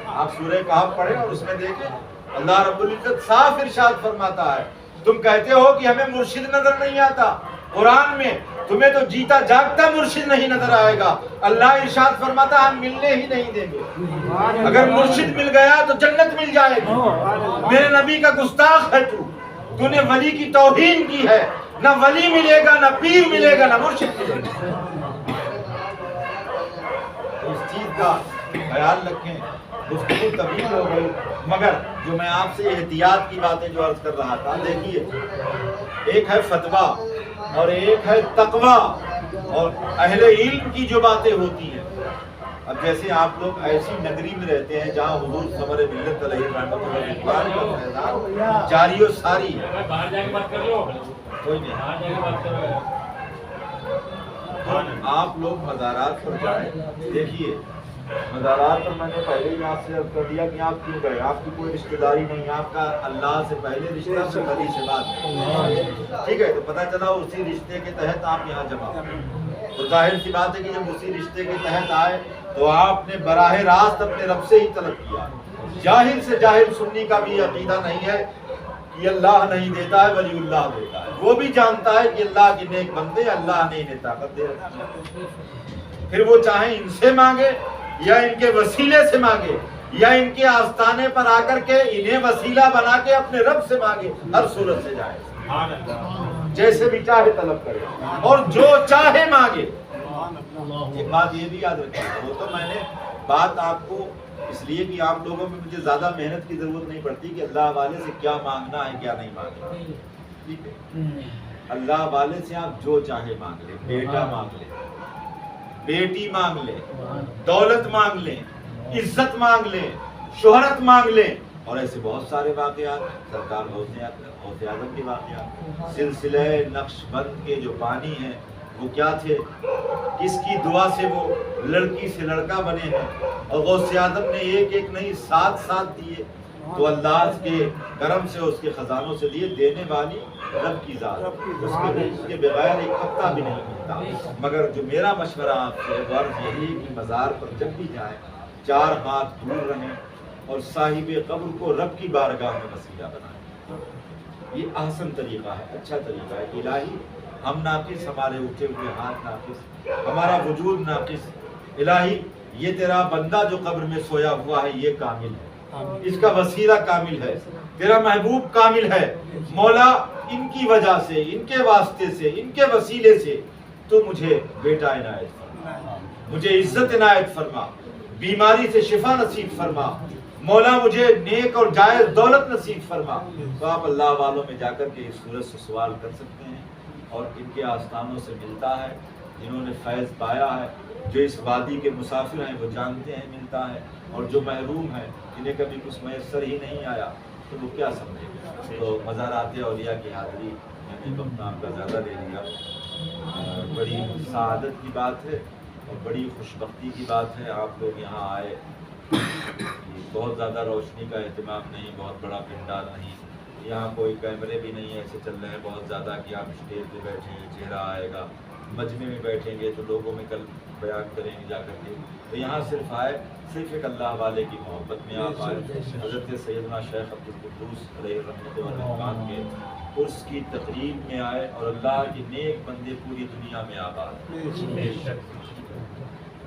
آپ سورہ کہف پڑھیں اور اس میں دیکھیں اللہ رب العزت صاف ارشاد فرماتا ہے تم کہتے ہو کہ ہمیں مرشد نظر نہیں آتا، قرآن میں تمہیں تو جیتا جاگتا مرشد نہیں نظر آئے گا۔ اللہ ارشاد فرماتا ہم ملنے ہی نہیں دیں گے، اگر مرشد مل گیا تو جنت مل جائے گی۔ میرے نبی کا گستاخ ہے تو نے ولی کی توہین کی ہے، نہ ولی ملے گا نہ پیر ملے گا نہ مرشد ملے گا۔ اس چیز کا خیال رکھیں۔ گفتگو طویل ہو گئی، مگر جو میں آپ سے احتیاط کی باتیں جو عرض کر رہا تھا، دیکھیے ایک ہے فتویٰ اور ایک ہے تقویٰ اور اہل علم کی جو باتیں ہوتی ہیں۔ اب جیسے آپ لوگ ایسی نگری میں رہتے ہیں جہاں حضور ثمر ملت علیہ رحمۃ اللہ کا فیضان جاری و ساری ہے، باہر جا کے بات کر لو، کوئی نہیں، باہر جا کے بات کرو۔ آپ لوگ مزارات پر جائیں، دیکھیے مزارات پر میں نے پہلے ہی آپ سے عرض کر دیا کہ آپ کیوں گئے، آپ کی کوئی رشتہ داری نہیں، آپ کا اللہ سے پہلے رشتہ سے ولی سے بات ہے، ٹھیک ہے؟ تو پتہ چلا اسی رشتے کے تحت آپ یہاں جمع ہوئے، تو ظاہر سی بات ہے کہ جب اسی رشتے کے تحت آئے تو آپ نے براہ راست اپنے رب سے ہی طلب کیا۔ جاہل سے جاہل سنی کا بھی عقیدہ نہیں ہے کہ اللہ نہیں دیتا ہے ولی اللہ دیتا ہے، وہ بھی جانتا ہے کہ اللہ کے نیک بندے اللہ نے انہیں طاقت دے رکھی ہے، پھر وہ چاہیں ان سے مانگے یا ان کے وسیلے سے مانگے یا ان کے آستانے پر آ کر کے انہیں وسیلہ بنا کے اپنے رب سے مانگے، ہر صورت سے جائے، جیسے بھی چاہے طلب کرے اور جو چاہے مانگے۔ ایک بات یہ بھی یاد رکھیں، وہ تو میں نے بات آپ کو اس لیے کہ آپ لوگوں میں مجھے زیادہ محنت کی ضرورت نہیں پڑتی کہ اللہ والے سے کیا مانگنا ہے کیا نہیں مانگنا، ٹھیک ہے؟ اللہ والے سے آپ جو چاہے مانگ لیں، بیٹا مانگ لیں، بیٹی مانگ لیں، دولت مانگ لیں، عزت مانگ لیں، شہرت مانگ لیں، اور ایسے بہت سارے واقعات، سرکار غوث اعظم کے واقعات، سلسلہ نقش بند کے جو بانی ہیں وہ کیا تھے، کس کی دعا سے وہ لڑکی سے لڑکا بنے ہیں، اور غوث اعظم نے ایک ایک نہیں 7 دیے، تو اللہ کے کرم سے اس کے خزانوں سے لیے، دینے والی رب کی ذات، اس کے بغیر ایک پتا بھی نہیں ملتا۔ مگر جو میرا مشورہ آپ سے غرض یہی کہ مزار پر جب بھی جائیں 4 ہاتھ دور رہیں اور صاحب قبر کو رب کی بارگاہ میں وسیلہ بنائیں، یہ احسن طریقہ ہے، اچھا طریقہ ہے۔ الہی ہم ناقص، ہمارے اٹھے ہوئے ہاتھ ناقص، ہمارا وجود ناقص، الہی یہ تیرا بندہ جو قبر میں سویا ہوا ہے یہ کامل ہے، اس کا وسیلہ کامل ہے، تیرا محبوب کامل ہے، مولا ان کی وجہ سے، ان کے واسطے سے، ان کے وسیلے سے تو مجھے بیٹا عنایت فرما، مجھے عزت عنایت فرما، بیماری سے شفا نصیب فرما، مولا مجھے نیک اور جائز دولت نصیب فرما۔ تو آپ اللہ والوں میں جا کر کے اس صورت سے سوال کر سکتے ہیں، اور ان کے آستانوں سے ملتا ہے، جنہوں نے فیض پایا ہے، جو اس وادی کے مسافر ہیں وہ جانتے ہیں ملتا ہے، اور جو محروم ہیں جنہیں کبھی کچھ میسر ہی نہیں آیا تو وہ کیا سمجھیں گے۔ تو مزارات اولیاء کی حاضری میں نے وقت آپ کا زیادہ لے لیا، بڑی سعادت کی بات ہے اور بڑی خوشبختی کی بات ہے، آپ لوگ یہاں آئے، بہت زیادہ روشنی کا اہتمام نہیں، بہت بڑا پنڈال نہیں، یہاں کوئی کیمرے بھی نہیں ایسے چل رہے ہیں بہت زیادہ کہ آپ اسٹیج پہ بیٹھیں گے چہرہ آئے گا، مجمع میں بیٹھیں گے تو لوگوں میں کل بیان کریں گے جا کر کے، تو یہاں صرف آئے، صرف ایک اللہ والے کی محبت میں آپ آئے، حضرت سیدنا شیخ عبدالقدوس علیہ رحمۃ اللہ کے عرس کی تقریب میں آئے، اور اللہ کے نیک بندے پوری دنیا میں آباد ہیں۔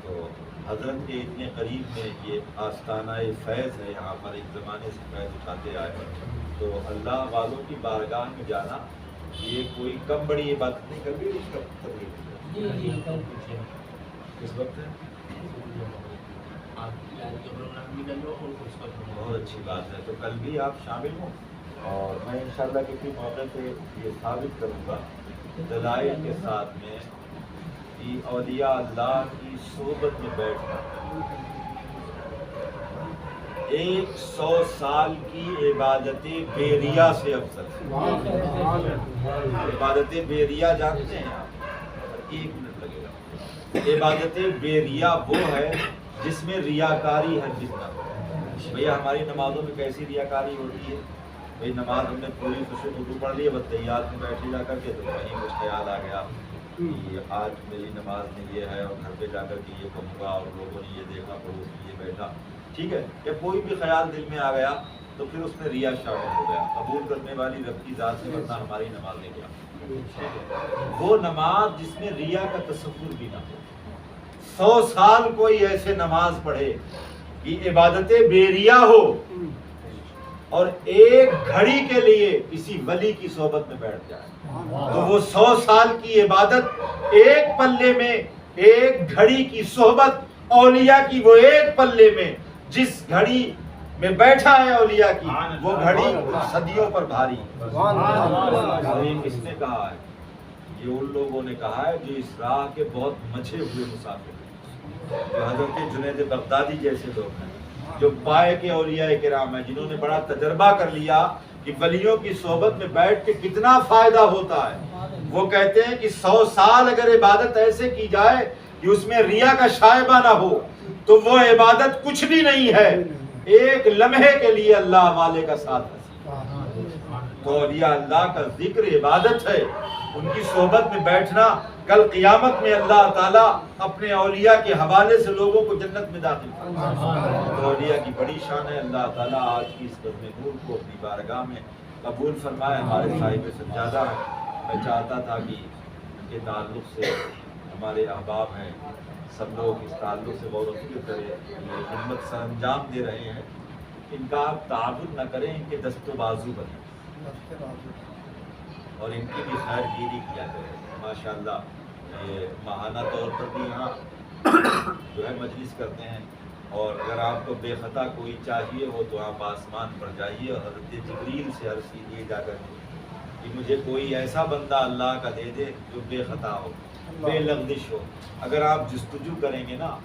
تو حضرت کے اتنے قریب میں یہ آستانہ فیض ہے، یہاں پر ایک زمانے سے فیض اٹھاتے آئے، تو اللہ والوں کی بارگاہ میں جانا یہ کوئی کم بڑی عبادت نہیں، کبھی اس کا کس وقت ہے، بہت اچھی بات ہے، تو کل بھی آپ شامل ہوں، اور میں انشاءاللہ کسی موقع پہ یہ ثابت کروں گا دلائل کے ساتھ میں کہ اولیاء اللہ کی صحبت میں بیٹھنا 100 سال کی عبادتیں بے ریا سے افضل ہے۔ عبادتیں بے ریا جانتے ہیں آپ؟ 1 منٹ لگے گا۔ عبادتیں بے ریا وہ ہے جس میں ریاکاری ہے جتنا۔ بھیا ہماری نمازوں میں کیسی ریاکاری ہوتی ہے؟ بھئی نماز ہم نے پوری خوشی وضو پڑھ لی ہے، بس تحیات میں بیٹھے جا کر کے تو کہیں کچھ خیال آ گیا کہ آج میری نماز میں یہ ہے اور گھر پہ جا کر کے یہ کہوں گا اور لوگوں نے یہ دیکھا پڑوس میں یہ بیٹھا، ٹھیک ہے، یا کوئی بھی خیال دل میں آ گیا تو پھر اس میں ریا شامل ہو گیا۔ قبول کرنے والی رب کی ذات سے ورنہ ہماری نمازیں کیا؟ وہ نماز جس میں ریا کا تصور بھی نہ ہو۔ 100 سال کوئی ایسے نماز پڑھے کہ عبادتیں بے ریا ہو اور ایک گھڑی کے لیے کسی ولی کی صحبت میں بیٹھ جائے تو وہ 100 سال کی عبادت ایک پلے میں، ایک گھڑی کی صحبت اولیاء کی وہ ایک پلے میں، جس گھڑی میں بیٹھا ہے اولیاء کی وہ گھڑی صدیوں پر بھاری۔ یہ کس نے کہا ہے؟ یہ ان لوگوں نے کہا ہے جو اس راہ کے بہت مچھے ہوئے مسافر ہیں، جو حضرت جنید بغدادی جیسے لوگ ہیں، جو پائے کے اولیاء کرام ہیں، جنہوں نے بڑا تجربہ کر لیا کہ ولیوں کی صحبت میں بیٹھ کے کتنا فائدہ ہوتا ہے۔ وہ کہتے ہیں کہ 100 سال اگر عبادت ایسے کی جائے کہ اس میں ریا کا شائبہ نہ ہو تو وہ عبادت کچھ بھی نہیں ہے، ایک لمحے کے لیے اللہ والے کا ساتھ ہے۔ تو اولیاء اللہ کا ذکر عبادت ہے، ان کی صحبت میں بیٹھنا کل قیامت میں اللہ تعالیٰ اپنے اولیاء کے حوالے سے لوگوں کو جنت میں داخل فرمائے۔ تو اولیاء کی بڑی شان ہے۔ اللہ تعالیٰ آج کی اس بزم نور کو اپنی بارگاہ میں قبول فرمائے۔ ہمارے صاحب سجادہ ہیں، میں چاہتا تھا کہ ان کے تعلق سے ہمارے احباب ہیں سب لوگ اس تعلق سے غور و فکر کریں، یہ خدمت سر انجام دے رہے ہیں، ان کا آپ تعاون نہ کریں، ان کے دست و بازو بنیں اور ان کی بھی خیر گیری کیا کریں۔ ماشاءاللہ یہ ماہانہ طور پر بھی یہاں جو ہے مجلس کرتے ہیں، اور اگر آپ کو بے خطا کوئی چاہیے ہو تو آپ آسمان پر جائیے اور حضرت جبریل سے عرض کیجیے جا کر کہ مجھے کوئی ایسا بندہ اللہ کا دے دے جو بے خطا ہو، بے لغزش ہو۔ اگر آپ جستجو کریں گے نا